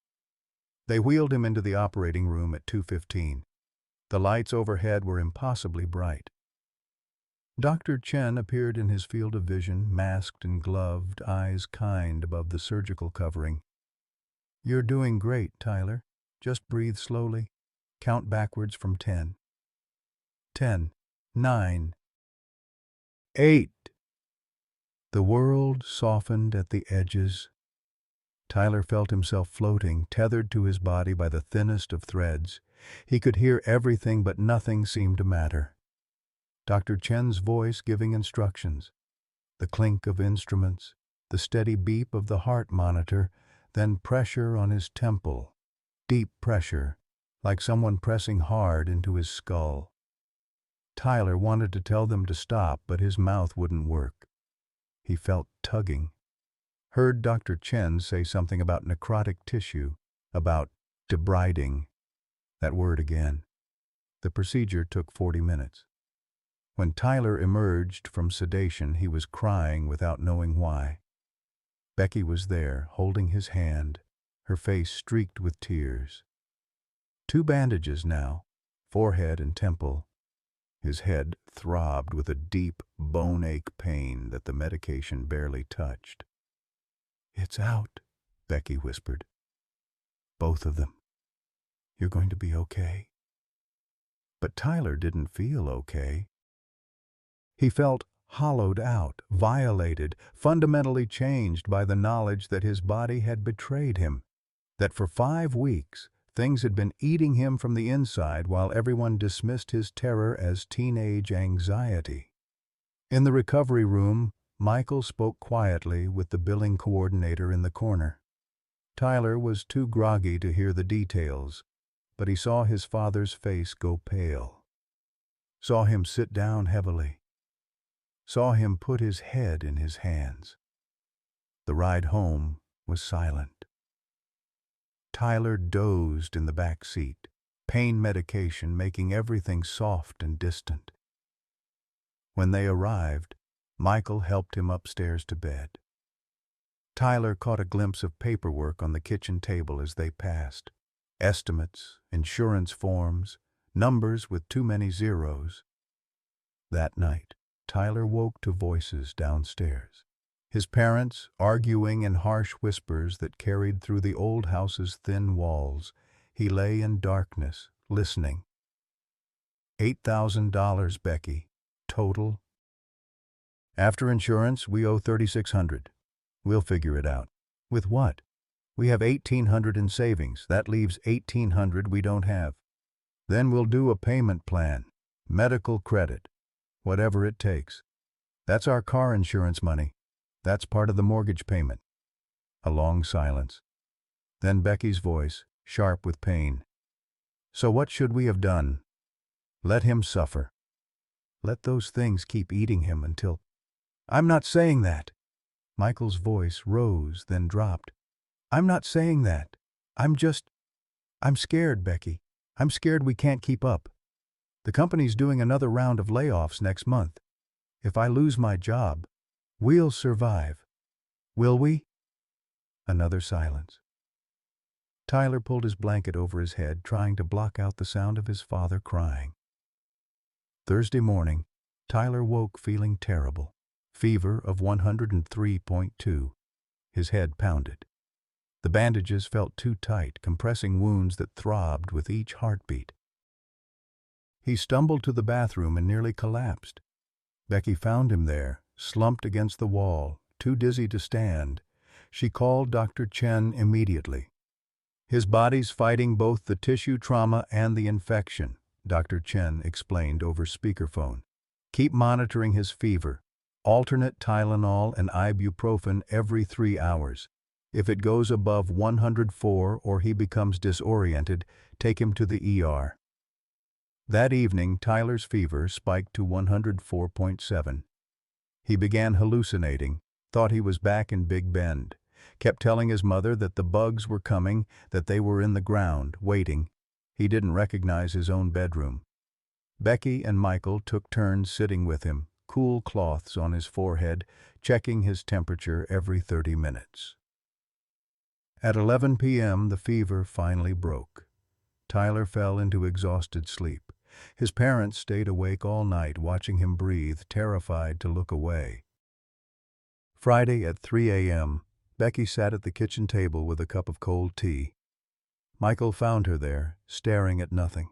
They wheeled him into the operating room at 2:15. The lights overhead were impossibly bright. Dr. Chen appeared in his field of vision, masked and gloved, eyes kind above the surgical covering. "You're doing great, Tyler. Just breathe slowly. Count backwards from 10. 10, 9, 8. The world softened at the edges. Tyler felt himself floating, tethered to his body by the thinnest of threads. He could hear everything, but nothing seemed to matter. Dr. Chen's voice giving instructions, the clink of instruments, the steady beep of the heart monitor, then pressure on his temple, deep pressure, like someone pressing hard into his skull. Tyler wanted to tell them to stop, but his mouth wouldn't work. He felt tugging. Heard Dr. Chen say something about necrotic tissue, about debriding. That word again. The procedure took 40 minutes. When Tyler emerged from sedation, he was crying without knowing why. Becky was there, holding his hand, her face streaked with tears. 2 bandages now, forehead and temple. His head throbbed with a deep bone-ache pain that the medication barely touched. "It's out," Becky whispered. "Both of them. You're going to be okay." But Tyler didn't feel okay. He felt hollowed out, violated, fundamentally changed by the knowledge that his body had betrayed him, that for 5 weeks things had been eating him from the inside while everyone dismissed his terror as teenage anxiety. In the recovery room, Michael spoke quietly with the billing coordinator in the corner. Tyler was too groggy to hear the details, but he saw his father's face go pale. Saw him sit down heavily. Saw him put his head in his hands. The ride home was silent. Tyler dozed in the back seat, pain medication making everything soft and distant. When they arrived, Michael helped him upstairs to bed. Tyler caught a glimpse of paperwork on the kitchen table as they passed. Estimates, insurance forms, numbers with too many zeros. That night, Tyler woke to voices downstairs. His parents arguing in harsh whispers that carried through the old house's thin walls. He lay in darkness, listening. $8,000, Becky. Total. After insurance, we owe $3,600. We'll figure it out. With what? We have $1,800 in savings. That leaves $1,800 we don't have. Then we'll do a payment plan. Medical credit. Whatever it takes. That's our car insurance money. That's part of the mortgage payment. A long silence. Then Becky's voice, sharp with pain. So what should we have done? Let him suffer. Let those things keep eating him until... I'm not saying that. Michael's voice rose, then dropped. I'm not saying that. I'm scared, Becky. I'm scared we can't keep up. The company's doing another round of layoffs next month. If I lose my job, we'll survive. Will we? Another silence. Tyler pulled his blanket over his head, trying to block out the sound of his father crying. Thursday morning, Tyler woke feeling terrible. Fever of 103.2. His head pounded. The bandages felt too tight, compressing wounds that throbbed with each heartbeat. He stumbled to the bathroom and nearly collapsed. Becky found him there, slumped against the wall, too dizzy to stand. She called Dr. Chen immediately. His body's fighting both the tissue trauma and the infection, Dr. Chen explained over speakerphone. Keep monitoring his fever. Alternate Tylenol and ibuprofen every 3 hours. If it goes above 104 or he becomes disoriented, take him to the ER. That evening, Tyler's fever spiked to 104.7. He began hallucinating, thought he was back in Big Bend, kept telling his mother that the bugs were coming, that they were in the ground, waiting. He didn't recognize his own bedroom. Becky and Michael took turns sitting with him, cool cloths on his forehead, checking his temperature every 30 minutes. At 11 p.m., the fever finally broke. Tyler fell into exhausted sleep. His parents stayed awake all night, watching him breathe, terrified to look away. Friday at 3 a.m., Becky sat at the kitchen table with a cup of cold tea. Michael found her there, staring at nothing.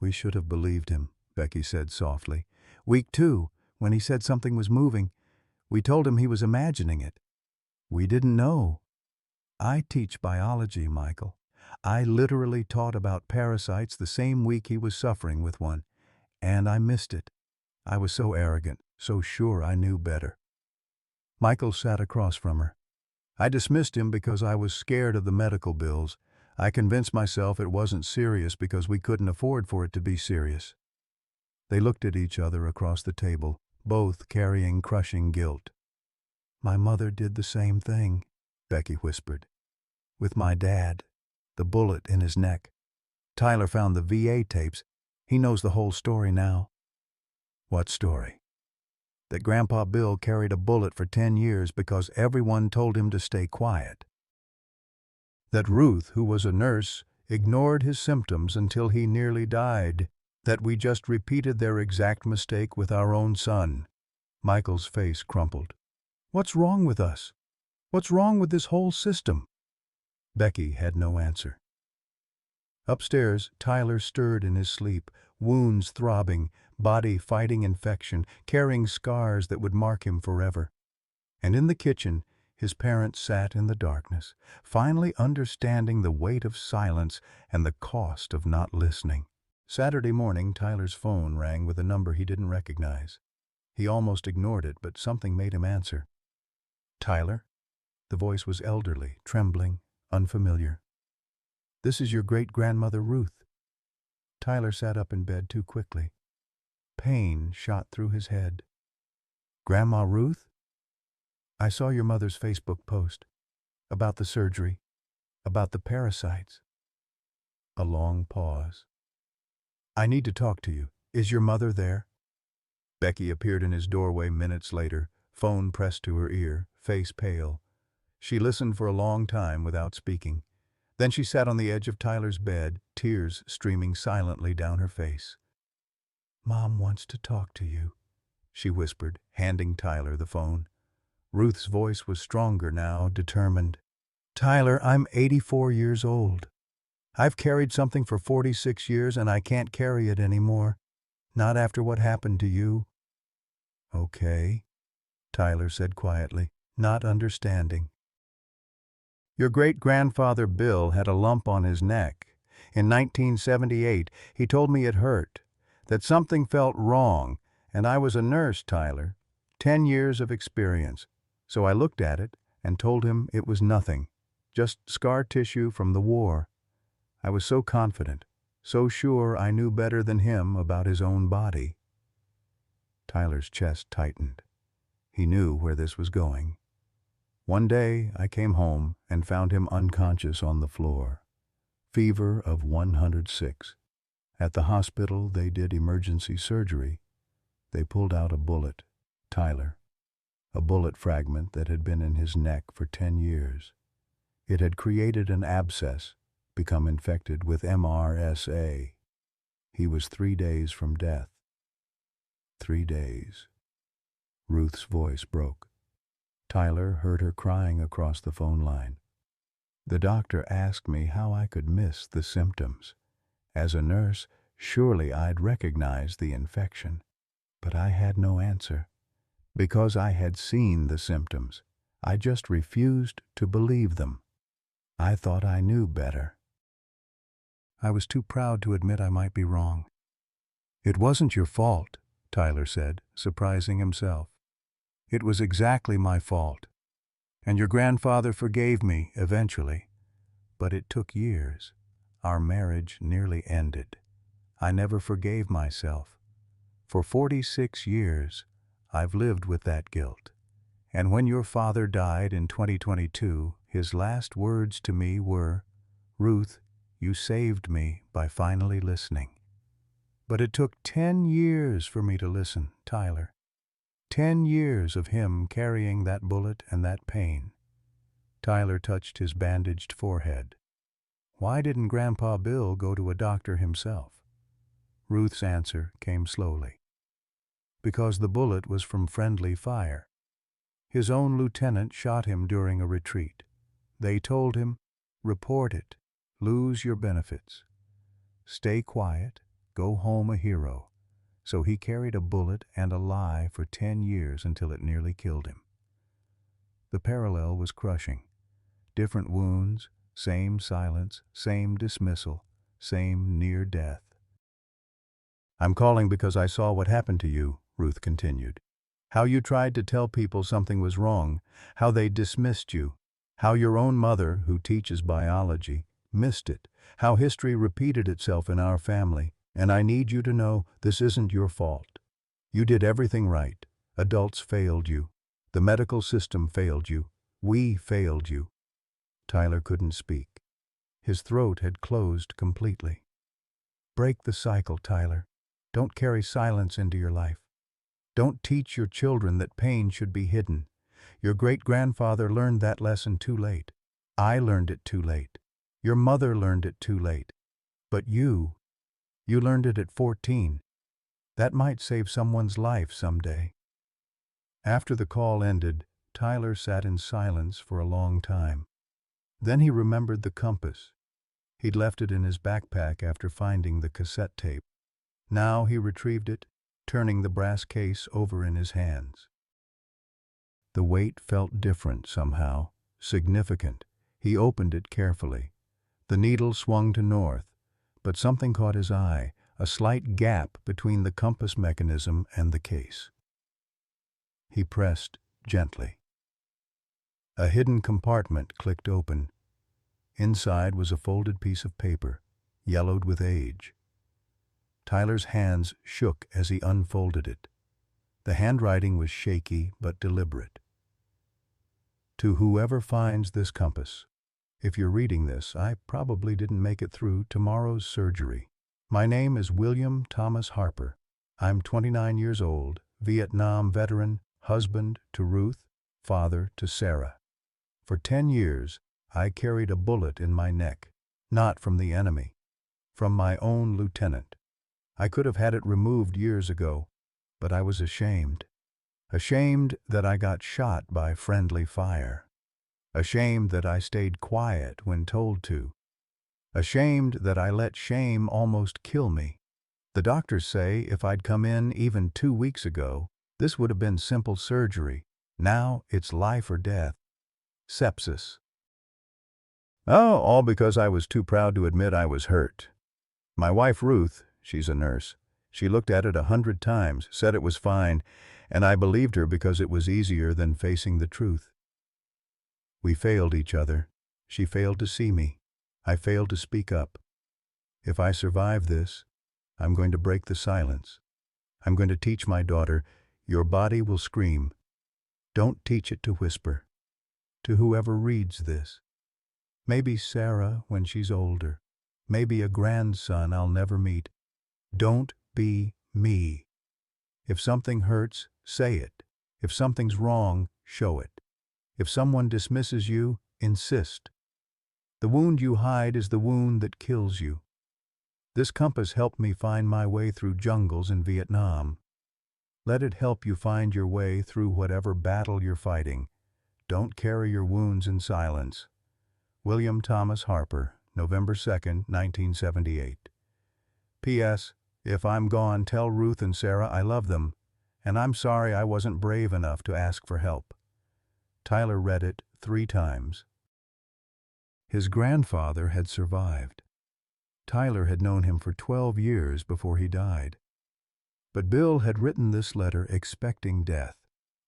We should have believed him, Becky said softly. Week 2, when he said something was moving, we told him he was imagining it. We didn't know. I teach biology, Michael. I literally taught about parasites the same week he was suffering with one, and I missed it. I was so arrogant, so sure I knew better. Michael sat across from her. I dismissed him because I was scared of the medical bills. I convinced myself it wasn't serious because we couldn't afford for it to be serious. They looked at each other across the table, both carrying crushing guilt. "My mother did the same thing," Becky whispered. "With my dad. The bullet in his neck. Tyler found the VA tapes. He knows the whole story now." "What story?" "That Grandpa Bill carried a bullet for 10 years because everyone told him to stay quiet. That Ruth, who was a nurse, ignored his symptoms until he nearly died. That we just repeated their exact mistake with our own son." Michael's face crumpled. "What's wrong with us? What's wrong with this whole system?" Becky had no answer. Upstairs, Tyler stirred in his sleep, wounds throbbing, body fighting infection, carrying scars that would mark him forever. And in the kitchen, his parents sat in the darkness, finally understanding the weight of silence and the cost of not listening. Saturday morning, Tyler's phone rang with a number he didn't recognize. He almost ignored it, but something made him answer. "Tyler?" The voice was elderly, trembling, unfamiliar. "This is your great-grandmother Ruth." Tyler sat up in bed too quickly. Pain shot through his head. "Grandma Ruth? I saw your mother's Facebook post. About the surgery. About the parasites." A long pause. "I need to talk to you. Is your mother there?" Becky appeared in his doorway minutes later, phone pressed to her ear, face pale. She listened for a long time without speaking. Then she sat on the edge of Tyler's bed, tears streaming silently down her face. "Mom wants to talk to you," she whispered, handing Tyler the phone. Ruth's voice was stronger now, determined. "Tyler, I'm 84 years old. I've carried something for 46 years and I can't carry it anymore. Not after what happened to you." "Okay," Tyler said quietly, not understanding. "Your great-grandfather Bill had a lump on his neck. In 1978, he told me it hurt, that something felt wrong, and I was a nurse, Tyler. 10 years of experience. So I looked at it and told him it was nothing, just scar tissue from the war. I was so confident, so sure I knew better than him about his own body." Tyler's chest tightened. He knew where this was going. "One day I came home and found him unconscious on the floor. Fever of 106. At the hospital they did emergency surgery. They pulled out a bullet, Tyler. A bullet fragment that had been in his neck for 10 years. It had created an abscess, become infected with MRSA. He was 3 days from death. 3 days." Ruth's voice broke. Tyler heard her crying across the phone line. "The doctor asked me how I could miss the symptoms. As a nurse, surely I'd recognize the infection. But I had no answer. Because I had seen the symptoms, I just refused to believe them. I thought I knew better." "I was too proud to admit I might be wrong." "It wasn't your fault," Tyler said, surprising himself. "It was exactly my fault. And your grandfather forgave me eventually. But it took years. Our marriage nearly ended. I never forgave myself. For 46 years, I've lived with that guilt. And when your father died in 2022, his last words to me were, 'Ruth, you saved me by finally listening.' But it took 10 years for me to listen, Tyler. 10 years of him carrying that bullet and that pain." Tyler touched his bandaged forehead. "Why didn't Grandpa Bill go to a doctor himself?" Ruth's answer came slowly. "Because the bullet was from friendly fire. His own lieutenant shot him during a retreat. They told him, 'Report it, lose your benefits. Stay quiet, go home a hero.' So he carried a bullet and a lie for 10 years until it nearly killed him." The parallel was crushing. Different wounds, same silence, same dismissal, same near death. "I'm calling because I saw what happened to you," Ruth continued. "How you tried to tell people something was wrong, how they dismissed you, how your own mother, who teaches biology, missed it, how history repeated itself in our family, and I need you to know this isn't your fault. You did everything right. Adults failed you. The medical system failed you. We failed you." Tyler couldn't speak. His throat had closed completely. "Break the cycle, Tyler. Don't carry silence into your life. Don't teach your children that pain should be hidden. Your great-grandfather learned that lesson too late. I learned it too late. Your mother learned it too late. But you learned it at 14. That might save someone's life someday." After the call ended, Tyler sat in silence for a long time. Then he remembered the compass. He'd left it in his backpack after finding the cassette tape. Now he retrieved it, turning the brass case over in his hands. The weight felt different somehow, significant. He opened it carefully. The needle swung to north, but something caught his eye, a slight gap between the compass mechanism and the case. He pressed gently. A hidden compartment clicked open. Inside was a folded piece of paper, yellowed with age. Tyler's hands shook as he unfolded it. The handwriting was shaky but deliberate. "To whoever finds this compass, if you're reading this, I probably didn't make it through tomorrow's surgery. My name is William Thomas Harper. I'm 29 years old, Vietnam veteran, husband to Ruth, father to Sarah. For 10 years, I carried a bullet in my neck, not from the enemy, from my own lieutenant. I could have had it removed years ago, but I was ashamed. Ashamed that I got shot by friendly fire. Ashamed that I stayed quiet when told to. Ashamed that I let shame almost kill me. The doctors say if I'd come in even 2 weeks ago, this would have been simple surgery. Now it's life or death. Sepsis. Oh, all because I was too proud to admit I was hurt. My wife Ruth, she's a nurse, she looked at it 100 times, said it was fine, and I believed her because it was easier than facing the truth. We failed each other. She failed to see me. I failed to speak up. If I survive this, I'm going to break the silence. I'm going to teach my daughter, your body will scream. Don't teach it to whisper. To whoever reads this. Maybe Sarah when she's older. Maybe a grandson I'll never meet. Don't be me. If something hurts, say it. If something's wrong, show it. If someone dismisses you, insist. The wound you hide is the wound that kills you. This compass helped me find my way through jungles in Vietnam. Let it help you find your way through whatever battle you're fighting. Don't carry your wounds in silence. William Thomas Harper, November 2nd, 1978. P.S. If I'm gone, tell Ruth and Sarah I love them, and I'm sorry I wasn't brave enough to ask for help. Tyler read it 3 times. His grandfather had survived. Tyler had known him for 12 years before he died. But Bill had written this letter expecting death,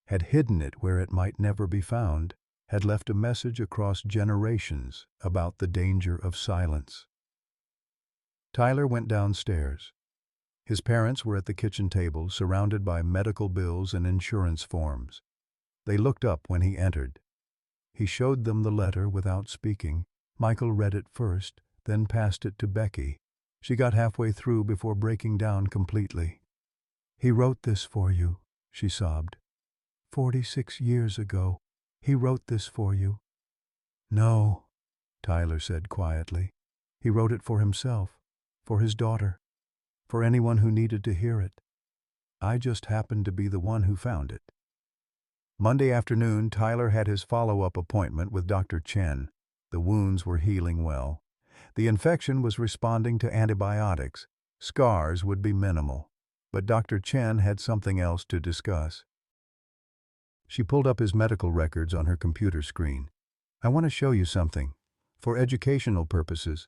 had hidden it where it might never be found, had left a message across generations about the danger of silence. Tyler went downstairs. His parents were at the kitchen table, surrounded by medical bills and insurance forms. They looked up when he entered. He showed them the letter without speaking. Michael read it first, then passed it to Becky. She got halfway through before breaking down completely. "He wrote this for you," she sobbed. 46 years ago, he wrote this for you." "No," Tyler said quietly. "He wrote it for himself, for his daughter, for anyone who needed to hear it. I just happened to be the one who found it." Monday afternoon, Tyler had his follow-up appointment with Dr. Chen. The wounds were healing well. The infection was responding to antibiotics. Scars would be minimal. But Dr. Chen had something else to discuss. She pulled up his medical records on her computer screen. "I want to show you something. For educational purposes,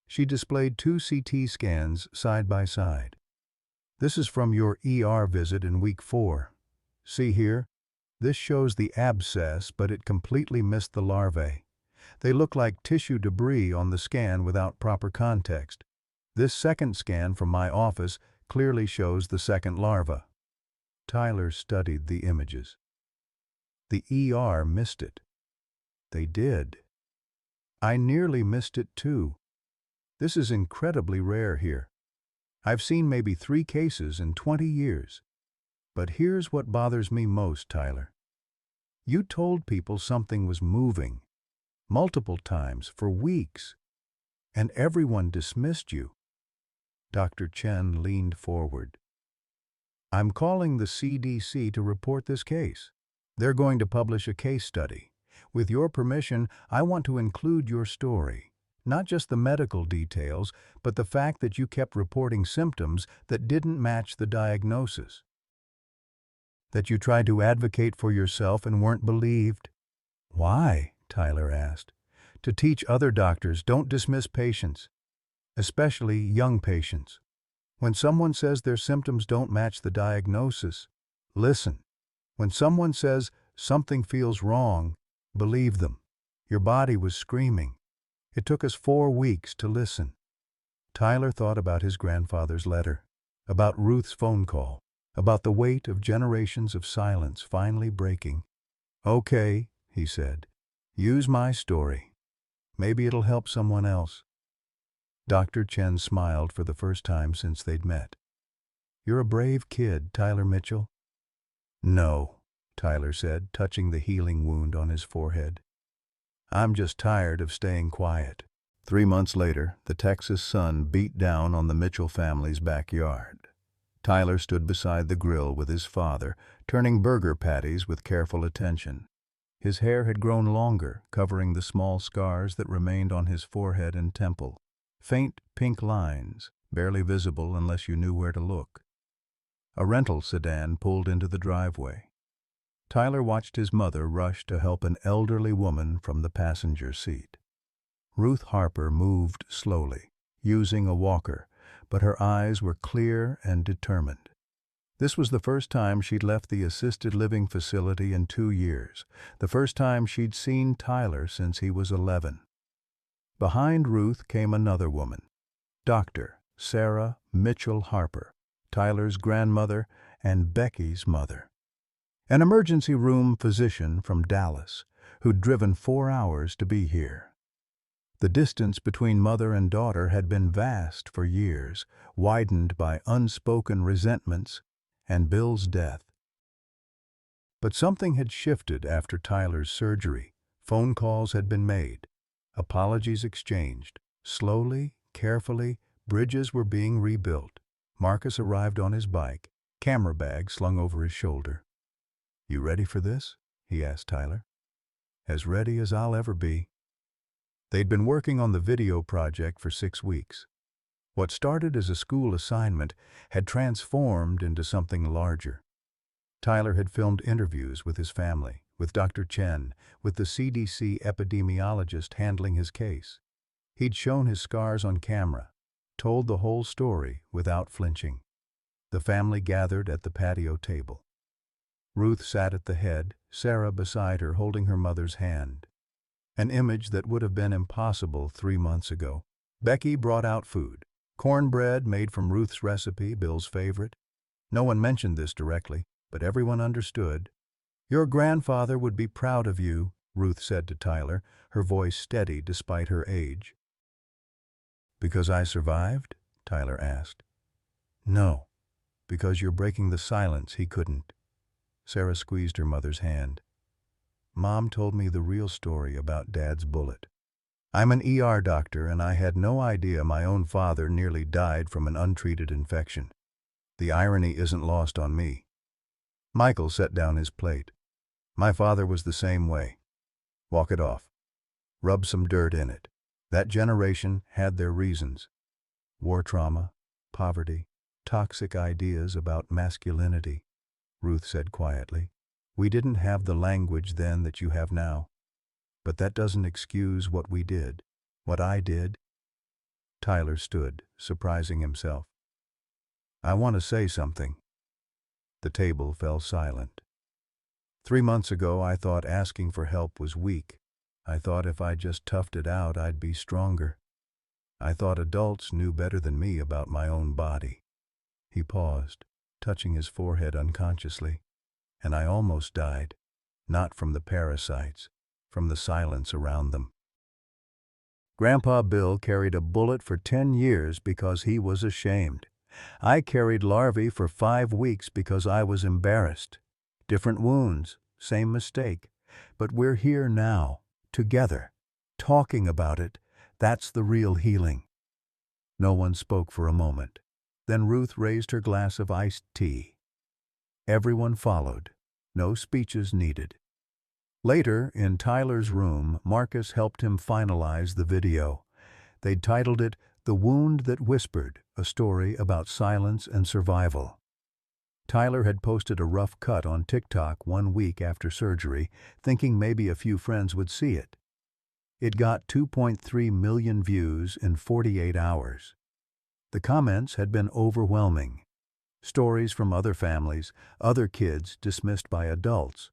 she displayed 2 CT scans side by side. This is from your ER visit in week 4. See here? This shows the abscess, but it completely missed the larvae. They look like tissue debris on the scan without proper context. This second scan from my office clearly shows the second larva. Tyler studied the images. The ER missed it. They did. I nearly missed it too. This is incredibly rare here. I've seen maybe 3 cases in 20 years. But here's what bothers me most, Tyler. You told people something was moving, multiple times, for weeks, and everyone dismissed you. Dr. Chen leaned forward. I'm calling the CDC to report this case. They're going to publish a case study. With your permission, I want to include your story. Not just the medical details, but the fact that you kept reporting symptoms that didn't match the diagnosis. That you tried to advocate for yourself and weren't believed. Why? Tyler asked. To teach other doctors, don't dismiss patients, especially young patients. When someone says their symptoms don't match the diagnosis, listen. When someone says something feels wrong, believe them. Your body was screaming. It took us 4 weeks to listen. Tyler thought about his grandfather's letter, about Ruth's phone call, about the weight of generations of silence finally breaking. Okay, he said, use my story. Maybe it'll help someone else. Dr. Chen smiled for the first time since they'd met. You're a brave kid, Tyler Mitchell. No, Tyler said, touching the healing wound on his forehead. I'm just tired of staying quiet. 3 months later, the Texas sun beat down on the Mitchell family's backyard. Tyler stood beside the grill with his father, turning burger patties with careful attention. His hair had grown longer, covering the small scars that remained on his forehead and temple. Faint pink lines, barely visible unless you knew where to look. A rental sedan pulled into the driveway. Tyler watched his mother rush to help an elderly woman from the passenger seat. Ruth Harper moved slowly, using a walker, but her eyes were clear and determined. This was the first time she'd left the assisted living facility in 2 years, the first time she'd seen Tyler since he was 11. Behind Ruth came another woman, Dr. Sarah Mitchell Harper, Tyler's grandmother and Becky's mother. An emergency room physician from Dallas, who'd driven 4 hours to be here. The distance between mother and daughter had been vast for years, widened by unspoken resentments and Bill's death. But something had shifted after Tyler's surgery. Phone calls had been made, apologies exchanged. Slowly, carefully, bridges were being rebuilt. Marcus arrived on his bike, camera bag slung over his shoulder. You ready for this? He asked Tyler. As ready as I'll ever be. They'd been working on the video project for 6 weeks. What started as a school assignment had transformed into something larger. Tyler had filmed interviews with his family, with Dr. Chen, with the CDC epidemiologist handling his case. He'd shown his scars on camera, told the whole story without flinching. The family gathered at the patio table. Ruth sat at the head, Sarah beside her holding her mother's hand. An image that would have been impossible 3 months ago. Becky brought out food. Cornbread made from Ruth's recipe, Bill's favorite. No one mentioned this directly, but everyone understood. Your grandfather would be proud of you, Ruth said to Tyler, her voice steady despite her age. Because I survived? Tyler asked. No, because you're breaking the silence he couldn't. Sarah squeezed her mother's hand. Mom told me the real story about Dad's bullet. I'm an ER doctor and I had no idea my own father nearly died from an untreated infection. The irony isn't lost on me. Michael set down his plate. My father was the same way. Walk it off. Rub some dirt in it. That generation had their reasons. War trauma, poverty, toxic ideas about masculinity. Ruth said quietly. We didn't have the language then that you have now. But that doesn't excuse what we did. What I did? Tyler stood, surprising himself. I want to say something. The table fell silent. 3 months ago, I thought asking for help was weak. I thought if I just toughed it out, I'd be stronger. I thought adults knew better than me about my own body. He paused, touching his forehead unconsciously. And I almost died. Not from the parasites, from the silence around them. Grandpa Bill carried a bullet for 10 years because he was ashamed. I carried larvae for 5 weeks because I was embarrassed. Different wounds, same mistake. But we're here now, together, talking about it. That's the real healing. No one spoke for a moment. Then Ruth raised her glass of iced tea. Everyone followed. No speeches needed. Later, in Tyler's room, Marcus helped him finalize the video. They'd titled it, "The Wound That Whispered, a story about silence and survival." Tyler had posted a rough cut on TikTok 1 week after surgery, thinking maybe a few friends would see it. It got 2.3 million views in 48 hours. The comments had been overwhelming. Stories from other families, other kids dismissed by adults,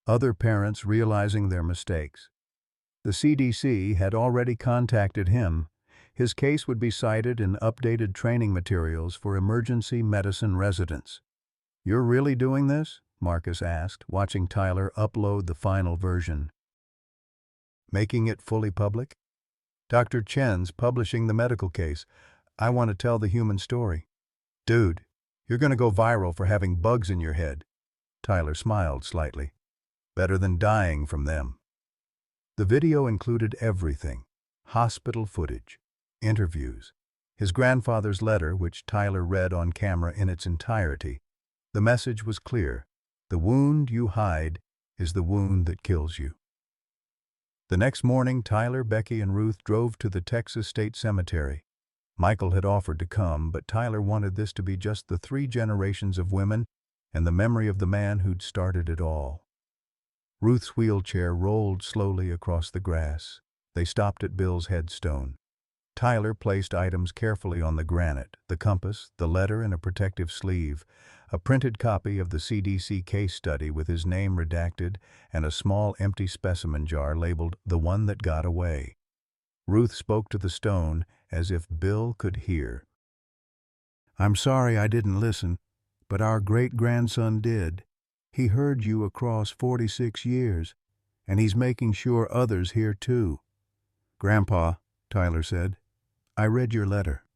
other parents realizing their mistakes. The CDC had already contacted him. His case would be cited in updated training materials for emergency medicine residents. "You're really doing this?" Marcus asked, watching Tyler upload the final version. "Making it fully public?" "Dr. Chen's publishing the medical case. I want to tell the human story." "Dude, you're going to go viral for having bugs in your head." Tyler smiled slightly. "Better than dying from them." The video included everything: hospital footage, interviews, his grandfather's letter, which Tyler read on camera in its entirety. The message was clear: the wound you hide is the wound that kills you. The next morning, Tyler, Becky, and Ruth drove to the Texas State Cemetery. Michael had offered to come, but Tyler wanted this to be just the 3 generations of women and the memory of the man who'd started it all. Ruth's wheelchair rolled slowly across the grass. They stopped at Bill's headstone. Tyler placed items carefully on the granite: the compass, the letter in a protective sleeve, a printed copy of the CDC case study with his name redacted, and a small empty specimen jar labeled "The One That Got Away." Ruth spoke to the stone as if Bill could hear. "I'm sorry I didn't listen, but our great-grandson did. He heard you across 46 years, and he's making sure others hear too." "Grandpa," Tyler said, "I read your letter,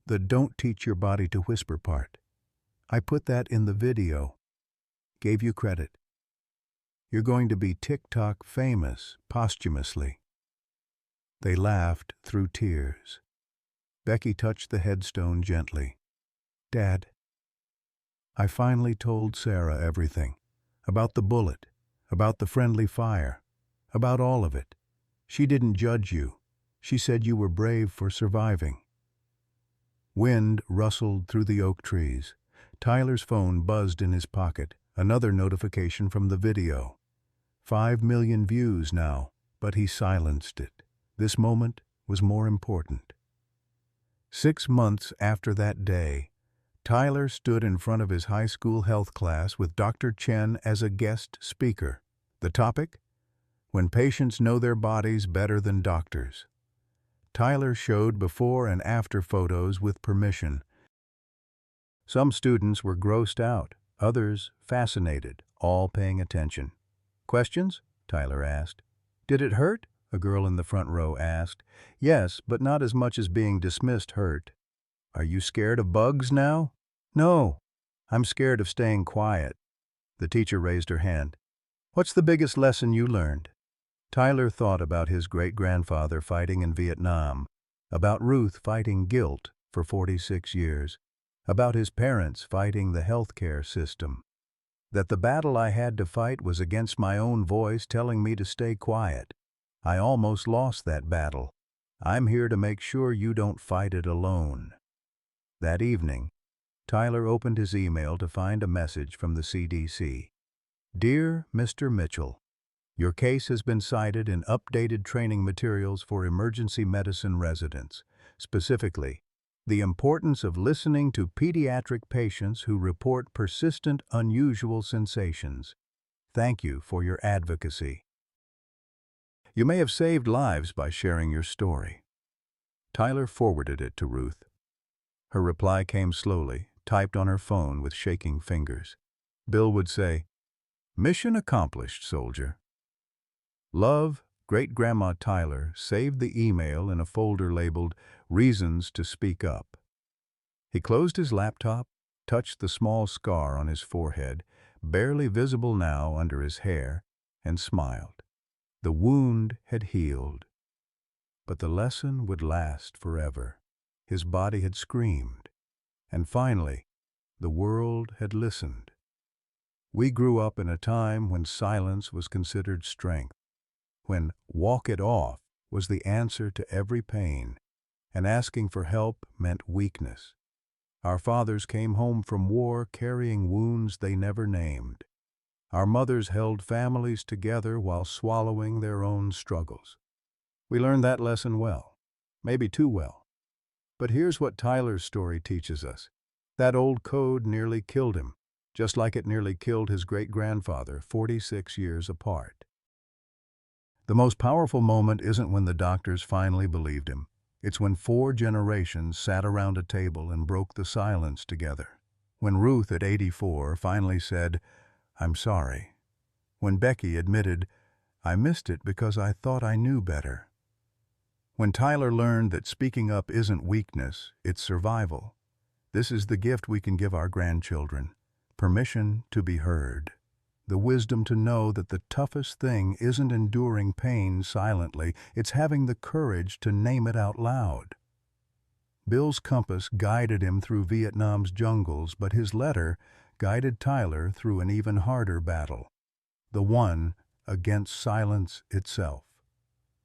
the 'don't teach your body to whisper' part. I put that in the video. Gave you credit. You're going to be TikTok famous posthumously." They laughed through tears. Becky touched the headstone gently. "Dad, I finally told Sarah everything. About the bullet, about the friendly fire, about all of it. She didn't judge you. She said you were brave for surviving." Wind rustled through the oak trees. Tyler's phone buzzed in his pocket, another notification from the video. 5 million views now, but he silenced it. This moment was more important. 6 months after that day, Tyler stood in front of his high school health class with Dr. Chen as a guest speaker. The topic? When patients know their bodies better than doctors. Tyler showed before and after photos with permission. Some students were grossed out, others fascinated, all paying attention. "Questions?" Tyler asked. "Did it hurt?" a girl in the front row asked. "Yes, but not as much as being dismissed hurt." "Are you scared of bugs now?" "No, I'm scared of staying quiet." The teacher raised her hand. "What's the biggest lesson you learned?" Tyler thought about his great-grandfather fighting in Vietnam, about Ruth fighting guilt for 46 years, about his parents fighting the healthcare system. That the battle I had to fight was against my own voice telling me to stay quiet. I almost lost that battle. I'm here to make sure you don't fight it alone. That evening, Tyler opened his email to find a message from the CDC. "Dear Mr. Mitchell, Your case has been cited in updated training materials for emergency medicine residents, specifically, the importance of listening to pediatric patients who report persistent, unusual sensations. Thank you for your advocacy. You may have saved lives by sharing your story. Tyler forwarded it to Ruth. Her reply came slowly, typed on her phone with shaking fingers. Bill would say, "Mission accomplished, soldier." Love, Great-Grandma Tyler saved the email in a folder labeled Reasons to Speak Up. He closed his laptop, touched the small scar on his forehead, barely visible now under his hair, and smiled. The wound had healed, but the lesson would last forever. His body had screamed, and finally, the world had listened. We grew up in a time when silence was considered strength, when walk it off was the answer to every pain, and asking for help meant weakness. Our fathers came home from war carrying wounds they never named. Our mothers held families together while swallowing their own struggles. We learned that lesson well, maybe too well. But here's what Tyler's story teaches us. That old code nearly killed him, just like it nearly killed his great-grandfather 46 years apart. The most powerful moment isn't when the doctors finally believed him. It's when 4 generations sat around a table and broke the silence together. When Ruth, at 84, finally said, "I'm sorry." When Becky admitted, "I missed it because I thought I knew better." When Tyler learned that speaking up isn't weakness, it's survival. This is the gift we can give our grandchildren: permission to be heard. The wisdom to know that the toughest thing isn't enduring pain silently, it's having the courage to name it out loud. Bill's compass guided him through Vietnam's jungles, but his letter guided Tyler through an even harder battle, the one against silence itself.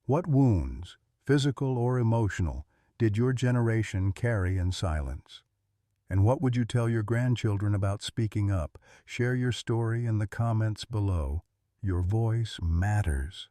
What wounds, physical or emotional, did your generation carry in silence? And what would you tell your grandchildren about speaking up? Share your story in the comments below. Your voice matters.